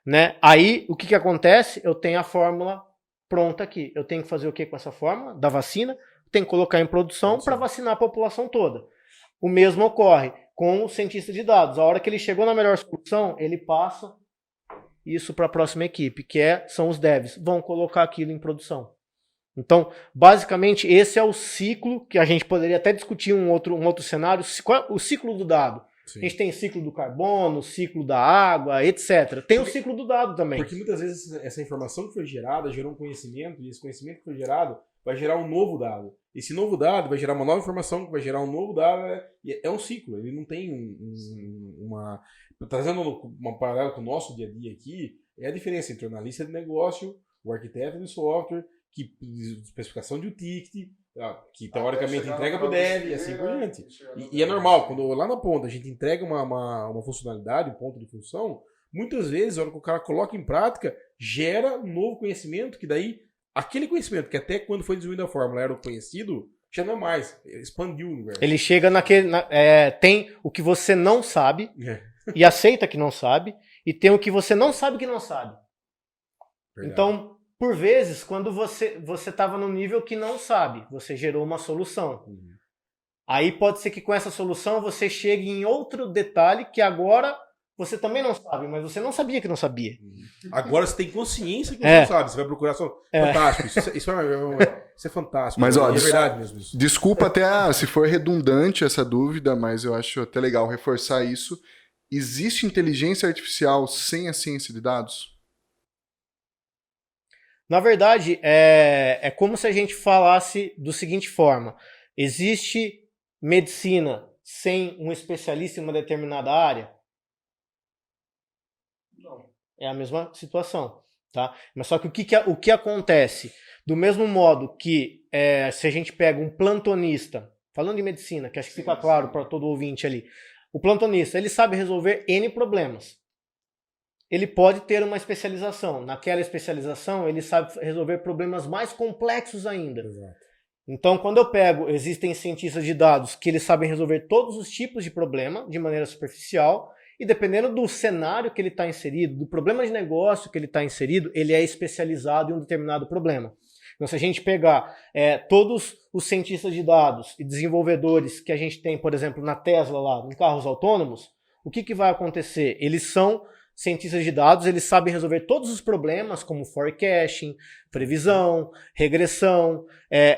né? Aí, o que acontece? Eu tenho a fórmula pronta aqui. Eu tenho que fazer o que com essa fórmula da vacina? Tenho que colocar em produção para vacinar a população toda. O mesmo ocorre com o cientista de dados. A hora que ele chegou na melhor solução, ele passa isso para a próxima equipe, que são os devs. Vão colocar aquilo em produção. Então, basicamente, esse é o ciclo que a gente poderia até discutir um outro cenário. O ciclo do dado. Sim. A gente tem ciclo do carbono, ciclo da água, etc. Tem o ciclo do dado também. Porque muitas vezes essa informação que foi gerada gerou um conhecimento, e esse conhecimento que foi gerado vai gerar um novo dado. Esse novo dado vai gerar uma nova informação, que vai gerar um novo dado. É um ciclo, ele não tem uma... Trazendo uma paralela com o nosso dia a dia aqui, é a diferença entre o analista de negócio, o arquiteto de software, que especificação de um ticket, que teoricamente entrega para o dev e assim por diante. E é normal, quando lá na ponta a gente entrega uma funcionalidade, um ponto de função, muitas vezes, a hora que o cara coloca em prática, gera um novo conhecimento, que daí, aquele conhecimento que até quando foi desenvolvida a fórmula era o conhecido, já não é mais, expandiu o universo. Ele chega naquele... tem o que você não sabe, e aceita que não sabe, e tem o que você não sabe que não sabe. Verdade. Então, por vezes, quando você estava no nível que não sabe, você gerou uma solução. Uhum. Aí pode ser que com essa solução você chegue em outro detalhe que agora você também não sabe, mas você não sabia que não sabia. Uhum. Agora você tem consciência que você não sabe, você vai procurar só... Fantástico, isso é fantástico. Mas, ó, é verdade mesmo isso. Desculpa até se for redundante essa dúvida, mas eu acho até legal reforçar isso. Existe inteligência artificial sem a ciência de dados? Na verdade, é como se a gente falasse da seguinte forma. Existe medicina sem um especialista em uma determinada área? Não. É a mesma situação. Tá? Mas só que o que acontece? Do mesmo modo que se a gente pega um plantonista, falando de medicina, que acho que fica claro para todo ouvinte ali, o plantonista, ele sabe resolver N problemas. ele pode ter uma especialização. Naquela especialização, ele sabe resolver problemas mais complexos ainda. Exato. Então, quando eu pego, existem cientistas de dados que eles sabem resolver todos os tipos de problema de maneira superficial, e dependendo do cenário que ele está inserido, do problema de negócio que ele está inserido, ele é especializado em um determinado problema. Então, se a gente pegar todos os cientistas de dados e desenvolvedores que a gente tem, por exemplo, na Tesla lá, em carros autônomos, o que vai acontecer? Eles são cientistas de dados, eles sabem resolver todos os problemas, como forecasting, previsão, regressão,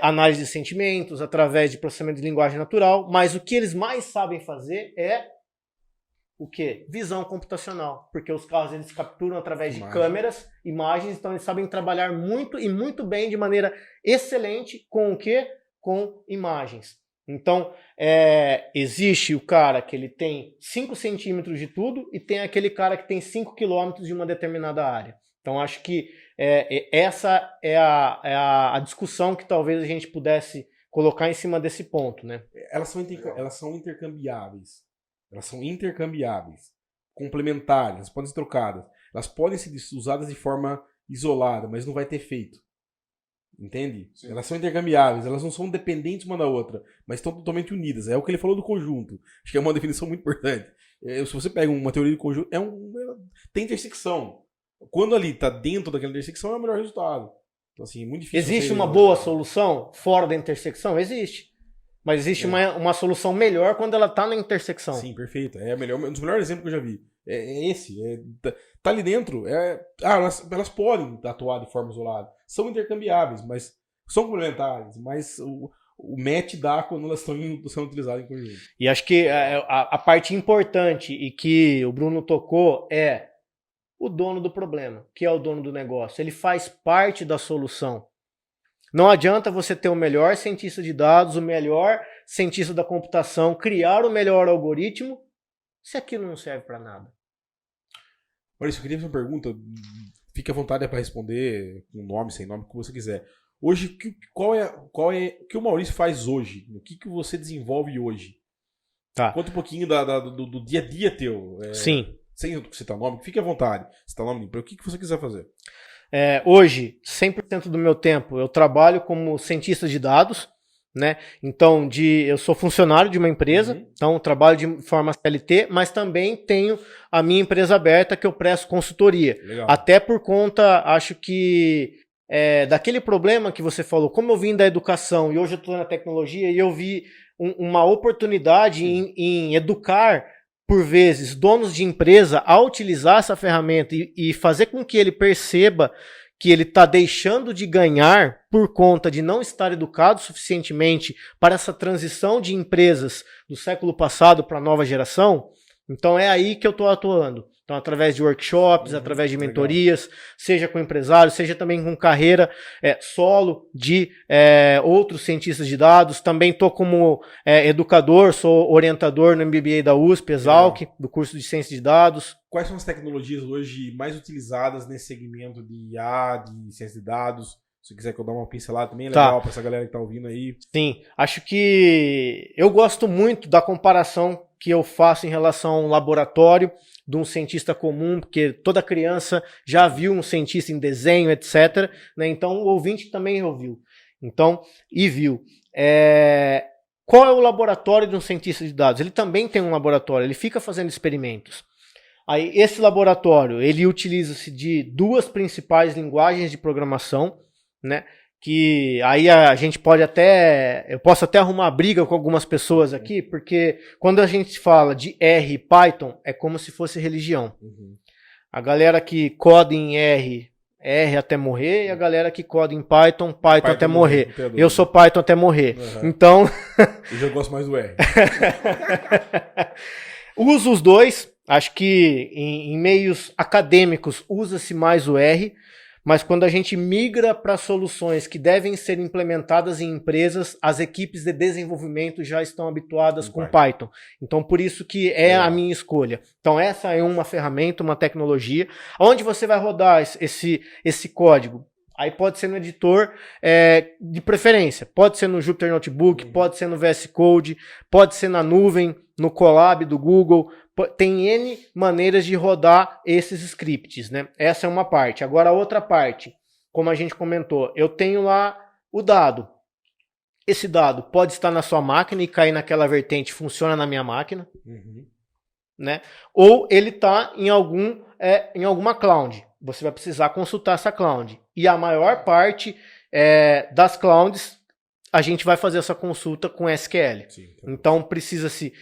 análise de sentimentos, através de processamento de linguagem natural, mas o que eles mais sabem fazer é o quê? Visão computacional, porque os carros eles capturam através de câmeras, imagens, então eles sabem trabalhar muito e muito bem, de maneira excelente, com o quê? Com imagens. Então, existe o cara que ele tem 5 centímetros de tudo e tem aquele cara que tem 5 quilômetros de uma determinada área. Então, acho que essa é a discussão que talvez a gente pudesse colocar em cima desse ponto, né? Elas são intercambiáveis. Elas são intercambiáveis, complementares, podem ser trocadas. Elas podem ser usadas de forma isolada, mas não vai ter efeito. Entende? Sim. Elas são intercambiáveis, elas não são dependentes uma da outra, mas estão totalmente unidas. É o que ele falou do conjunto. Acho que é uma definição muito importante. Se você pega uma teoria de conjunto, tem intersecção. Quando ali está dentro daquela intersecção, é o melhor resultado. Então, assim, é muito difícil. Existe uma boa solução fora da intersecção? Existe. Mas existe uma solução melhor quando ela está na intersecção. Sim, perfeito. É um dos melhores exemplos que eu já vi. Esse. Tá ali dentro. Elas podem atuar de forma isolada. São intercambiáveis, mas são complementares. Mas o match dá quando elas estão sendo utilizadas em conjunto. E acho que a parte importante e que o Bruno tocou é o dono do problema, que é o dono do negócio. Ele faz parte da solução. Não adianta você ter o melhor cientista de dados, o melhor cientista da computação, criar o melhor algoritmo, se aquilo não serve para nada. Maurício, eu queria fazer uma pergunta. Fique à vontade para responder com nome, sem nome, o que você quiser. Hoje, qual é o que o Maurício faz hoje? O que você desenvolve hoje? Tá. Conta um pouquinho do dia a dia teu. Sim. Sem citar nome, fique à vontade. Citar nome para o que você quiser fazer. Hoje, 100% do meu tempo, eu trabalho como cientista de dados, né? Então, eu sou funcionário de uma empresa, então trabalho de forma CLT, mas também tenho a minha empresa aberta que eu presto consultoria. Legal. Até por conta, acho que, daquele problema que você falou, como eu vim da educação e hoje eu estou na tecnologia e eu vi uma oportunidade em educar, por vezes, donos de empresa a utilizar essa ferramenta e fazer com que ele perceba que ele está deixando de ganhar por conta de não estar educado suficientemente para essa transição de empresas do século passado para a nova geração, então é aí que eu estou atuando. Então, através de workshops, através de mentorias, seja com empresários, seja também com carreira solo de outros cientistas de dados. Também estou como educador, sou orientador no MBA da USP, Exalc, do curso de Ciência de Dados. Quais são as tecnologias hoje mais utilizadas nesse segmento de IA, de ciência de dados? Se quiser que eu dê uma pincelada também, é legal para essa galera que está ouvindo aí. Sim, acho que eu gosto muito da comparação que eu faço em relação a um laboratório de um cientista comum, porque toda criança já viu um cientista em desenho, etc. Né? Então o ouvinte também ouviu. Então, e viu. Qual é o laboratório de um cientista de dados? Ele também tem um laboratório, ele fica fazendo experimentos. Aí, esse laboratório, ele utiliza-se de 2 principais linguagens de programação, né? Que aí a gente pode eu posso até arrumar briga com algumas pessoas aqui, porque quando a gente fala de R e Python, é como se fosse religião. A galera que coda em R até morrer, e a galera que coda em Python até morrer. Eu sou Python até morrer. Então... Eu já gosto mais do R. Uso os dois, acho que em meios acadêmicos usa-se mais o R, mas quando a gente migra para soluções que devem ser implementadas em empresas, as equipes de desenvolvimento já estão habituadas com Python. Então, por isso que a minha escolha. Então, essa é uma ferramenta, uma tecnologia. Onde você vai rodar esse código? Aí pode ser no editor de preferência. Pode ser no Jupyter Notebook, pode ser no VS Code, pode ser na nuvem, no Colab do Google, tem N maneiras de rodar esses scripts, né? Essa é uma parte. Agora a outra parte, como a gente comentou, eu tenho lá o dado. Esse dado pode estar na sua máquina e cair naquela vertente, funciona na minha máquina, né? Ou ele está em alguma cloud. Você vai precisar consultar essa cloud. E a maior parte das clouds, a gente vai fazer essa consulta com SQL. Sim, então precisa-se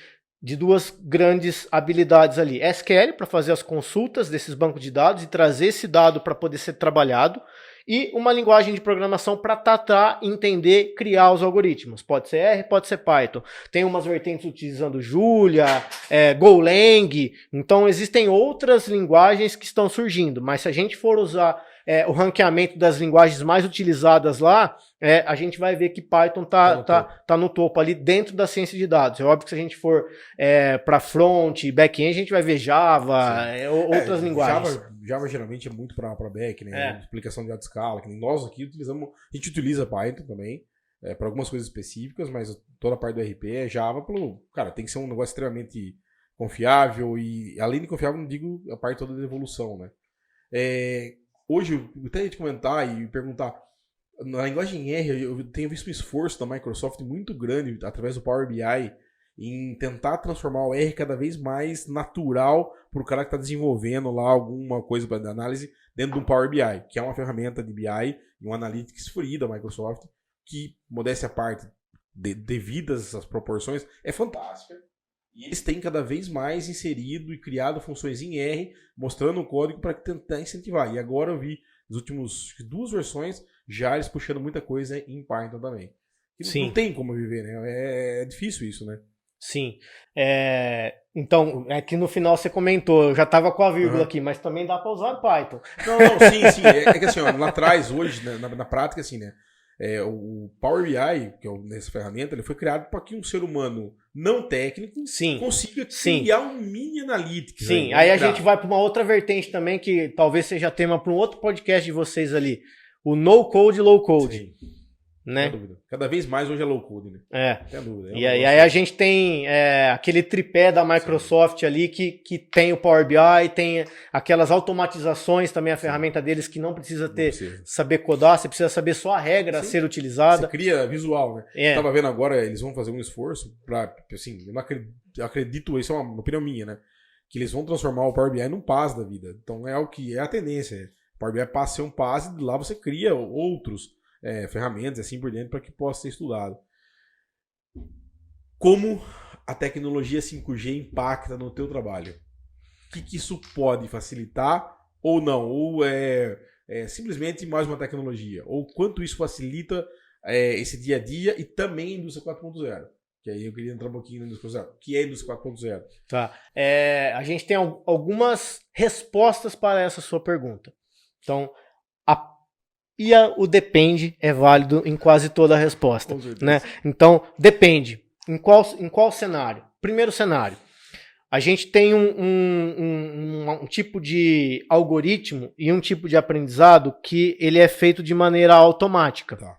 de duas grandes habilidades ali. SQL para fazer as consultas desses bancos de dados e trazer esse dado para poder ser trabalhado. E uma linguagem de programação para tratar, entender, criar os algoritmos. Pode ser R, pode ser Python. Tem umas vertentes utilizando Julia, Golang. Então existem outras linguagens que estão surgindo. Mas se a gente for usar o ranqueamento das linguagens mais utilizadas lá, a gente vai ver que Python tá no topo ali dentro da ciência de dados. É óbvio que se a gente for para front, back-end, a gente vai ver Java, outras linguagens. Java geralmente é muito para back, né? Explicação de alta escala, que nem nós aqui utilizamos. A gente utiliza Python também, para algumas coisas específicas, mas toda a parte do RP é Java. Cara, tem que ser um negócio extremamente confiável e, além de confiável, não digo a parte toda da evolução, né? Hoje, eu até ia te comentar e perguntar, na linguagem R, eu tenho visto um esforço da Microsoft muito grande, através do Power BI, em tentar transformar o R cada vez mais natural para o cara que está desenvolvendo lá alguma coisa para análise dentro de um Power BI, que é uma ferramenta de BI e um Analytics free da Microsoft, que, modéstia à parte, devidas às proporções, é fantástica. E eles têm cada vez mais inserido e criado funções em R, mostrando o código para tentar incentivar. E agora eu vi, nas últimas 2 versões, já eles puxando muita coisa em Python também. E não tem como viver, né? É difícil isso, né? Sim. Então, é que no final você comentou, eu já estava com a vírgula aqui, mas também dá para usar Python. Não, sim. É que assim, ó, lá atrás, hoje, na prática, assim, né? O Power BI, que é nessa ferramenta, ele foi criado para que um ser humano não técnico consiga criar um mini analytics. Sim, aí a gente vai para uma outra vertente também, que talvez seja tema para um outro podcast de vocês ali. O no-code e low-code. Sim. Né? Sem dúvida. Cada vez mais hoje é low-code, né? Sem dúvida. E aí a gente tem aquele tripé da Microsoft ali que tem o Power BI, tem aquelas automatizações também, a ferramenta deles que não precisa saber codar, você precisa saber só a regra a ser utilizada. Você cria visual, né? Tava vendo agora, eles vão fazer um esforço para, assim, eu não acredito, isso é uma opinião minha, né? Que eles vão transformar o Power BI num PaaS da vida. Então é o que é a tendência. O Power BI passa a ser um PaaS e de lá você cria outros ferramentas assim por diante para que possa ser estudado. Como a tecnologia 5G impacta no teu trabalho? O que isso pode facilitar ou não? Ou simplesmente mais uma tecnologia? Ou quanto isso facilita esse dia a dia e também a indústria 4.0? Que aí eu queria entrar um pouquinho na indústria 4.0. O que é a indústria 4.0? Tá. A gente tem algumas respostas para essa sua pergunta. Então, o depende é válido em quase toda a resposta, né? Então, depende. Em qual cenário? Primeiro cenário. A gente tem um tipo de algoritmo e um tipo de aprendizado que ele é feito de maneira automática. Tá.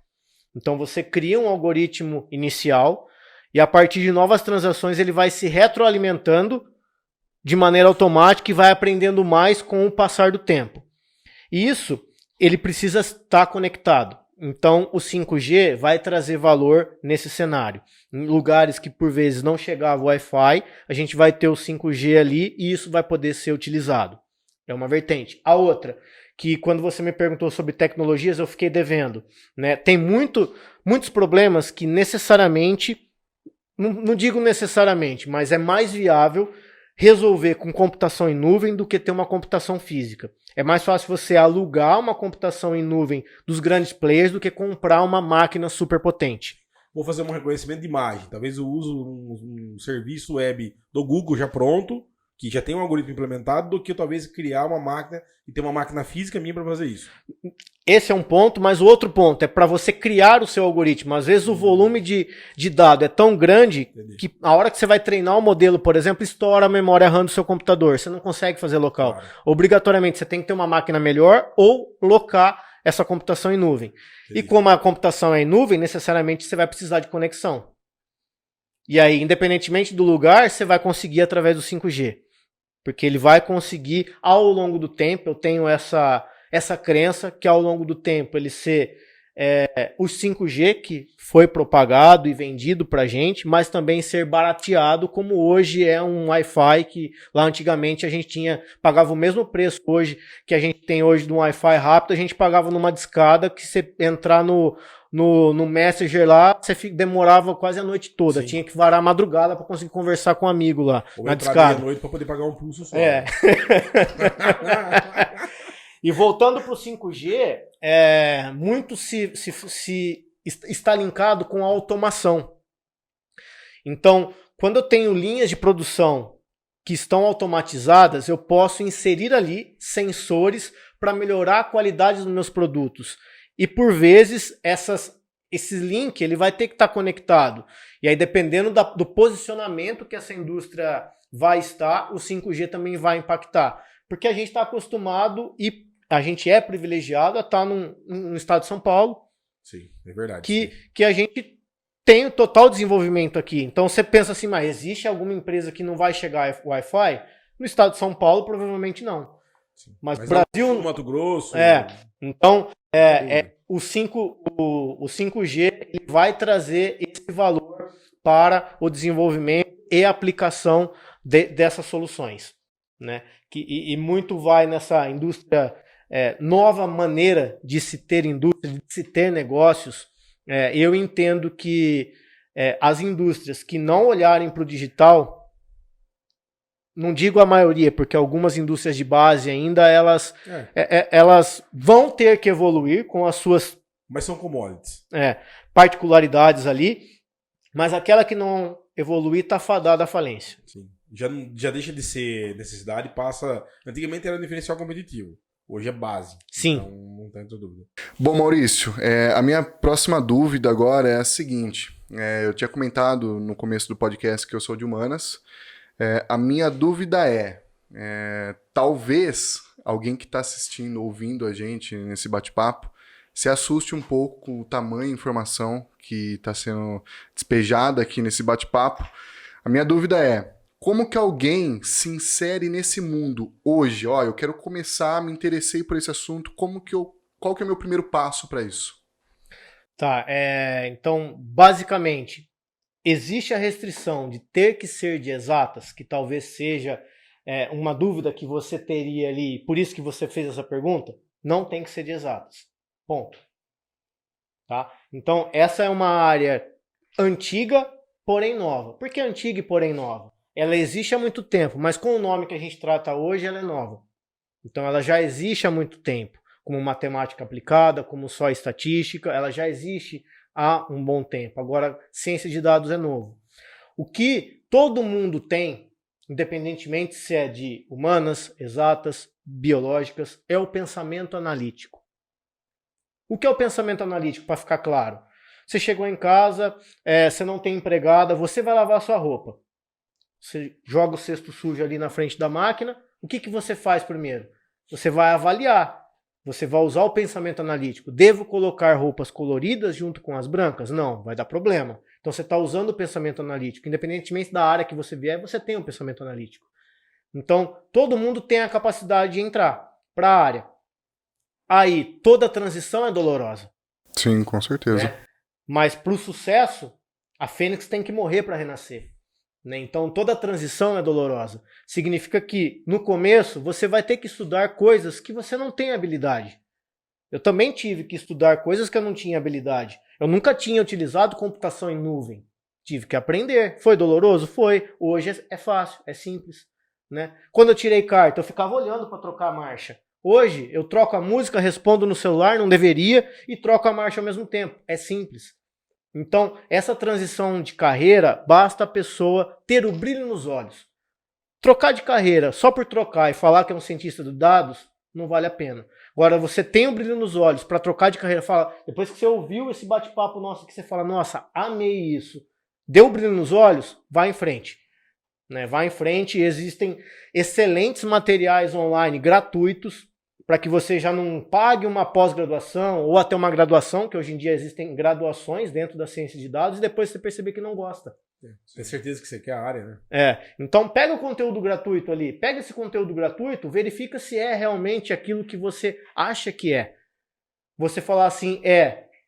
Então, você cria um algoritmo inicial e a partir de novas transações ele vai se retroalimentando de maneira automática e vai aprendendo mais com o passar do tempo. E isso ele precisa estar conectado. Então, o 5G vai trazer valor nesse cenário. Em lugares que, por vezes, não chegava o Wi-Fi, a gente vai ter o 5G ali e isso vai poder ser utilizado. É uma vertente. A outra, que quando você me perguntou sobre tecnologias, eu fiquei devendo, né? Tem muitos problemas que necessariamente, não digo necessariamente, mas é mais viável resolver com computação em nuvem do que ter uma computação física. É mais fácil você alugar uma computação em nuvem dos grandes players do que comprar uma máquina super potente. Vou fazer um reconhecimento de imagem. Talvez eu use um serviço web do Google já pronto, que já tem um algoritmo implementado, do que talvez criar uma máquina e ter uma máquina física minha para fazer isso. Esse é um ponto, mas o outro ponto é para você criar o seu algoritmo. Às vezes o volume de dado é tão grande que a hora que você vai treinar o modelo, por exemplo, estoura a memória RAM do seu computador. Você não consegue fazer local. Claro. Obrigatoriamente você tem que ter uma máquina melhor ou locar essa computação em nuvem. Entendi. E como a computação é em nuvem, necessariamente você vai precisar de conexão. E aí, independentemente do lugar, você vai conseguir através do 5G. Porque ele vai conseguir, ao longo do tempo, eu tenho essa crença que ao longo do tempo ele ser o 5G que foi propagado e vendido pra gente, mas também ser barateado, como hoje é um Wi-Fi que lá antigamente a gente pagava o mesmo preço hoje que a gente tem hoje de um Wi-Fi rápido, a gente pagava numa discada que você entrar no Messenger lá, você demorava quase a noite toda. Sim. Tinha que varar a madrugada para conseguir conversar com um amigo lá. Ou na entrar meia-noite para poder pagar um pulso só. É. E voltando para o 5G, muito se está linkado com a automação. Então, quando eu tenho linhas de produção que estão automatizadas, eu posso inserir ali sensores para melhorar a qualidade dos meus produtos. E por vezes, esse link ele vai ter que estar conectado. E aí, dependendo do posicionamento que essa indústria vai estar, o 5G também vai impactar. Porque a gente está acostumado e a gente é privilegiado a estar no estado de São Paulo. Sim, é verdade. Que a gente tem o total desenvolvimento aqui. Então você pensa assim, mas existe alguma empresa que não vai chegar Wi-Fi? No estado de São Paulo, provavelmente não. Sim. Mas o Brasil... No Mato Grosso... Então, o 5G ele vai trazer esse valor para o desenvolvimento e aplicação dessas soluções, né? E muito vai nessa indústria, nova maneira de se ter indústria, de se ter negócios. Eu entendo que as indústrias que não olharem para o digital, não digo a maioria, porque algumas indústrias de base ainda, elas vão ter que evoluir com as suas... Mas são commodities. Particularidades ali, mas aquela que não evoluir está fadada à falência. Sim. Já deixa de ser necessidade e passa... Antigamente era um diferencial competitivo. Hoje é base. Sim. Então não tem dúvida. Bom, Maurício, a minha próxima dúvida agora é a seguinte. Eu tinha comentado no começo do podcast que eu sou de humanas. A minha dúvida talvez alguém que está assistindo, ouvindo a gente nesse bate-papo, se assuste um pouco com o tamanho de informação que está sendo despejada aqui nesse bate-papo. A minha dúvida é, como que alguém se insere nesse mundo hoje? Eu quero começar, me interessei por esse assunto, qual que é o meu primeiro passo para isso? Tá, então, basicamente, existe a restrição de ter que ser de exatas, que talvez seja uma dúvida que você teria ali, por isso que você fez essa pergunta? Não tem que ser de exatas. Ponto. Tá? Então, essa é uma área antiga, porém nova. Por que antiga e porém nova? Ela existe há muito tempo, mas com o nome que a gente trata hoje, ela é nova. Então, ela já existe há muito tempo, como matemática aplicada, como só estatística, ela já existe há um bom tempo. Agora, ciência de dados é novo. O que todo mundo tem, independentemente se é de humanas, exatas, biológicas, é o pensamento analítico. O que é o pensamento analítico, para ficar claro? Você chegou em casa, você não tem empregada, você vai lavar a sua roupa. Você joga o cesto sujo ali na frente da máquina, o que você faz primeiro? Você vai avaliar. Você vai usar o pensamento analítico. Devo colocar roupas coloridas junto com as brancas? Não, vai dar problema. Então você está usando o pensamento analítico. Independentemente da área que você vier, você tem um pensamento analítico. Então, todo mundo tem a capacidade de entrar para a área. Aí, toda transição é dolorosa. Sim, com certeza. Né? Mas para o sucesso, a fênix tem que morrer para renascer. Né? Então, toda transição é dolorosa. Significa que, no começo, você vai ter que estudar coisas que você não tem habilidade. Eu também tive que estudar coisas que eu não tinha habilidade. Eu nunca tinha utilizado computação em nuvem. Tive que aprender. Foi doloroso? Foi. Hoje é fácil, é simples. Né? Quando eu tirei carta, eu ficava olhando para trocar a marcha. Hoje, eu troco a música, respondo no celular, não deveria, e troco a marcha ao mesmo tempo. É simples. Então, essa transição de carreira, basta a pessoa ter o brilho nos olhos. Trocar de carreira só por trocar e falar que é um cientista de dados, não vale a pena. Agora, você tem o brilho nos olhos para trocar de carreira, depois que você ouviu esse bate-papo nosso, que você fala, nossa, amei isso, deu o brilho nos olhos, vai em frente. Né? Vai em frente, existem excelentes materiais online gratuitos para que você já não pague uma pós-graduação ou até uma graduação, que hoje em dia existem graduações dentro da ciência de dados, e depois você perceber que não gosta. Tem certeza que você quer a área, né? Então pega o conteúdo gratuito ali, pega esse conteúdo gratuito, verifica se é realmente aquilo que você acha que é. Você falar assim,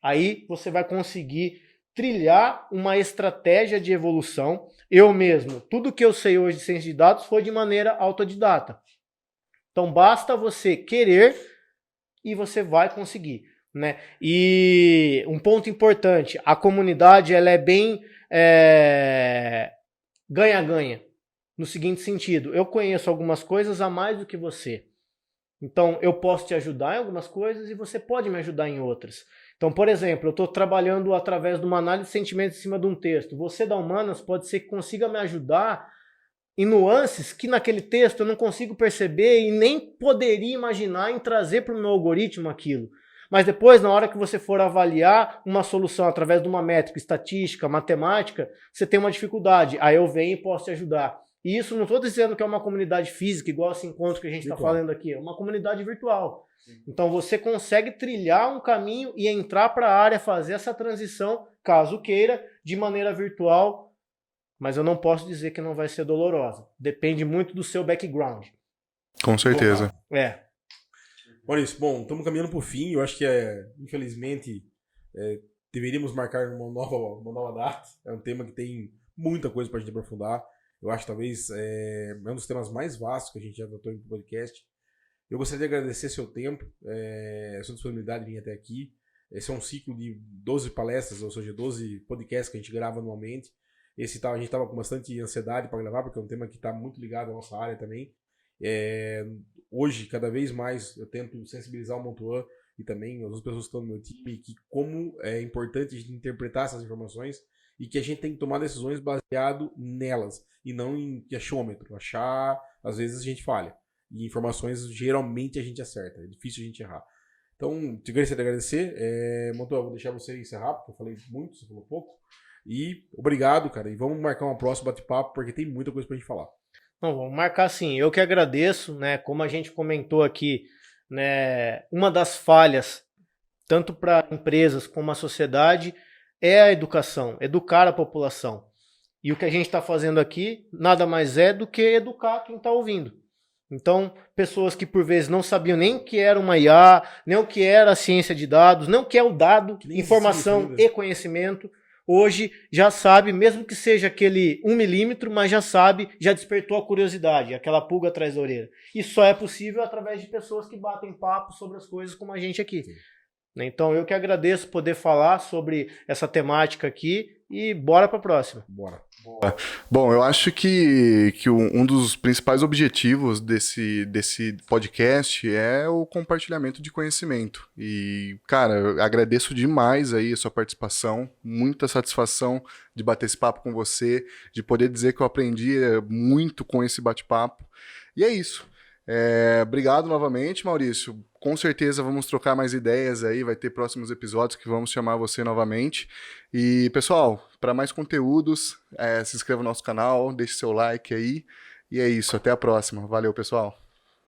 aí você vai conseguir trilhar uma estratégia de evolução. Eu mesmo, tudo que eu sei hoje de ciência de dados foi de maneira autodidata. Então basta você querer e você vai conseguir, né? E um ponto importante, a comunidade ela é bem ganha-ganha, no seguinte sentido, eu conheço algumas coisas a mais do que você. Então, eu posso te ajudar em algumas coisas e você pode me ajudar em outras. Então, por exemplo, eu estou trabalhando através de uma análise de sentimentos em cima de um texto. Você da Humanas pode ser que consiga me ajudar em nuances que naquele texto eu não consigo perceber e nem poderia imaginar em trazer para o meu algoritmo aquilo. Mas depois, na hora que você for avaliar uma solução através de uma métrica estatística, matemática, você tem uma dificuldade. Aí eu venho e posso te ajudar. E isso não estou dizendo que é uma comunidade física, igual esse encontro que a gente está falando aqui. É uma comunidade virtual. Então você consegue trilhar um caminho e entrar para a área, fazer essa transição, caso queira, de maneira virtual. Mas eu não posso dizer que não vai ser dolorosa. Depende muito do seu background. Com certeza. Maurício, bom, estamos caminhando para o fim. Eu acho que, infelizmente, deveríamos marcar uma nova data. É um tema que tem muita coisa para a gente aprofundar. Eu acho talvez um dos temas mais vastos que a gente já tratou em podcast. Eu gostaria de agradecer seu tempo, sua disponibilidade de vir até aqui. Esse é um ciclo de 12 palestras, ou seja, 12 podcasts que a gente grava anualmente. A gente estava com bastante ansiedade para gravar, porque é um tema que está muito ligado à nossa área também. Hoje, cada vez mais, eu tento sensibilizar o Montuan e também as outras pessoas que estão no meu time, que como é importante a gente interpretar essas informações e que a gente tem que tomar decisões baseado nelas e não em achômetro. Achar, às vezes a gente falha. E informações, geralmente, a gente acerta. É difícil a gente errar. Então, te gostaria de agradecer. Montuan, vou deixar você encerrar, porque eu falei muito, você falou pouco. E obrigado, cara. E vamos marcar uma próxima bate-papo, porque tem muita coisa pra gente falar. Não, vamos marcar sim. Eu que agradeço, né? Como a gente comentou aqui, né? Uma das falhas, tanto para empresas como a sociedade, é a educação, educar a população. E o que a gente está fazendo aqui nada mais é do que educar quem está ouvindo. Então, pessoas que por vezes não sabiam nem o que era uma IA, nem o que era a ciência de dados, nem o que é o dado, informação e conhecimento, hoje já sabe, mesmo que seja aquele 1 milímetro, mas já sabe, já despertou a curiosidade, aquela pulga atrás da orelha. E só é possível através de pessoas que batem papo sobre as coisas como a gente aqui. Sim. Então eu que agradeço poder falar sobre essa temática aqui e bora para a próxima. Bora. Bom, eu acho que um dos principais objetivos desse podcast é o compartilhamento de conhecimento. E, cara, eu agradeço demais aí a sua participação, muita satisfação de bater esse papo com você, de poder dizer que eu aprendi muito com esse bate-papo. E é isso. Obrigado novamente, Maurício. Com certeza vamos trocar mais ideias aí, vai ter próximos episódios que vamos chamar você novamente. E, pessoal, para mais conteúdos, se inscreva no nosso canal, deixe seu like aí. E é isso, até a próxima. Valeu, pessoal.